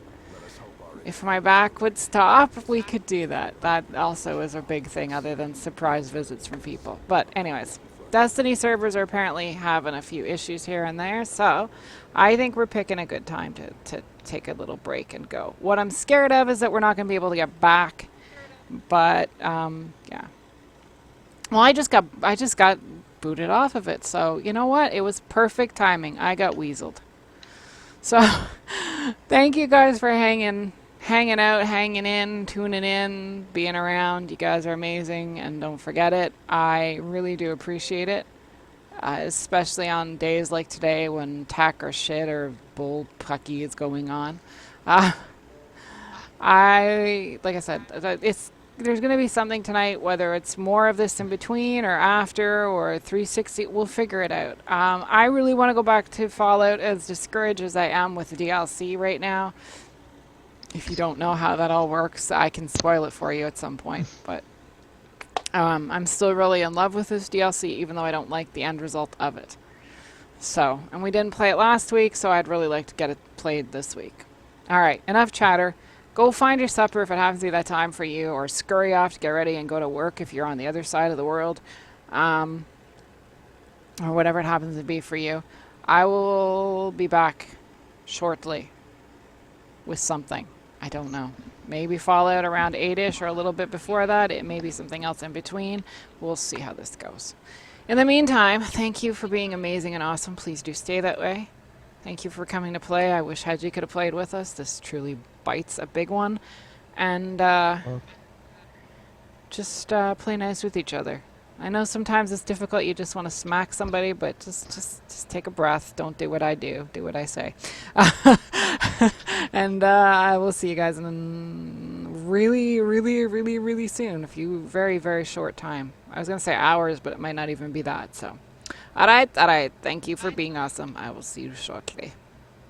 If my back would stop, we could do that. That also is a big thing other than surprise visits from people. But anyways, Destiny servers are apparently having a few issues here and there, so I think we're picking a good time to take a little break and go. What I'm scared of is that we're not going to be able to get back, but yeah. Well, I just got booted off of it, so you know what? It was perfect timing. I got weaseled. So thank you guys for hanging out, hanging in, tuning in, being around. You guys are amazing, and don't forget it. I really do appreciate it, especially on days like today when tech or shit or bull pucky is going on. Like I said, there's going to be something tonight, whether it's more of this in between or after or 360. We'll figure it out. I really want to go back to Fallout, as discouraged as I am with the DLC right now. If you don't know how that all works, I can spoil it for you at some point. But I'm still really in love with this DLC, even though I don't like the end result of it. So, and we didn't play it last week, so I'd really like to get it played this week. Alright, enough chatter. Go find your supper if it happens to be that time for you, or scurry off to get ready and go to work if you're on the other side of the world. Or whatever it happens to be for you. I will be back shortly with something. I don't know. Maybe Fallout around 8-ish or a little bit before that. It may be something else in between. We'll see how this goes. In the meantime, thank you for being amazing and awesome. Please do stay that way. Thank you for coming to play. I wish Hedgie could have played with us. This truly bites a big one. And just play nice with each other. I know sometimes it's difficult. You just want to smack somebody, but just take a breath. Don't do what I do. Do what I say. And I will see you guys in really soon. A few very short time. I was going to say hours, but it might not even be that. So, all right. Thank you for being awesome. I will see you shortly.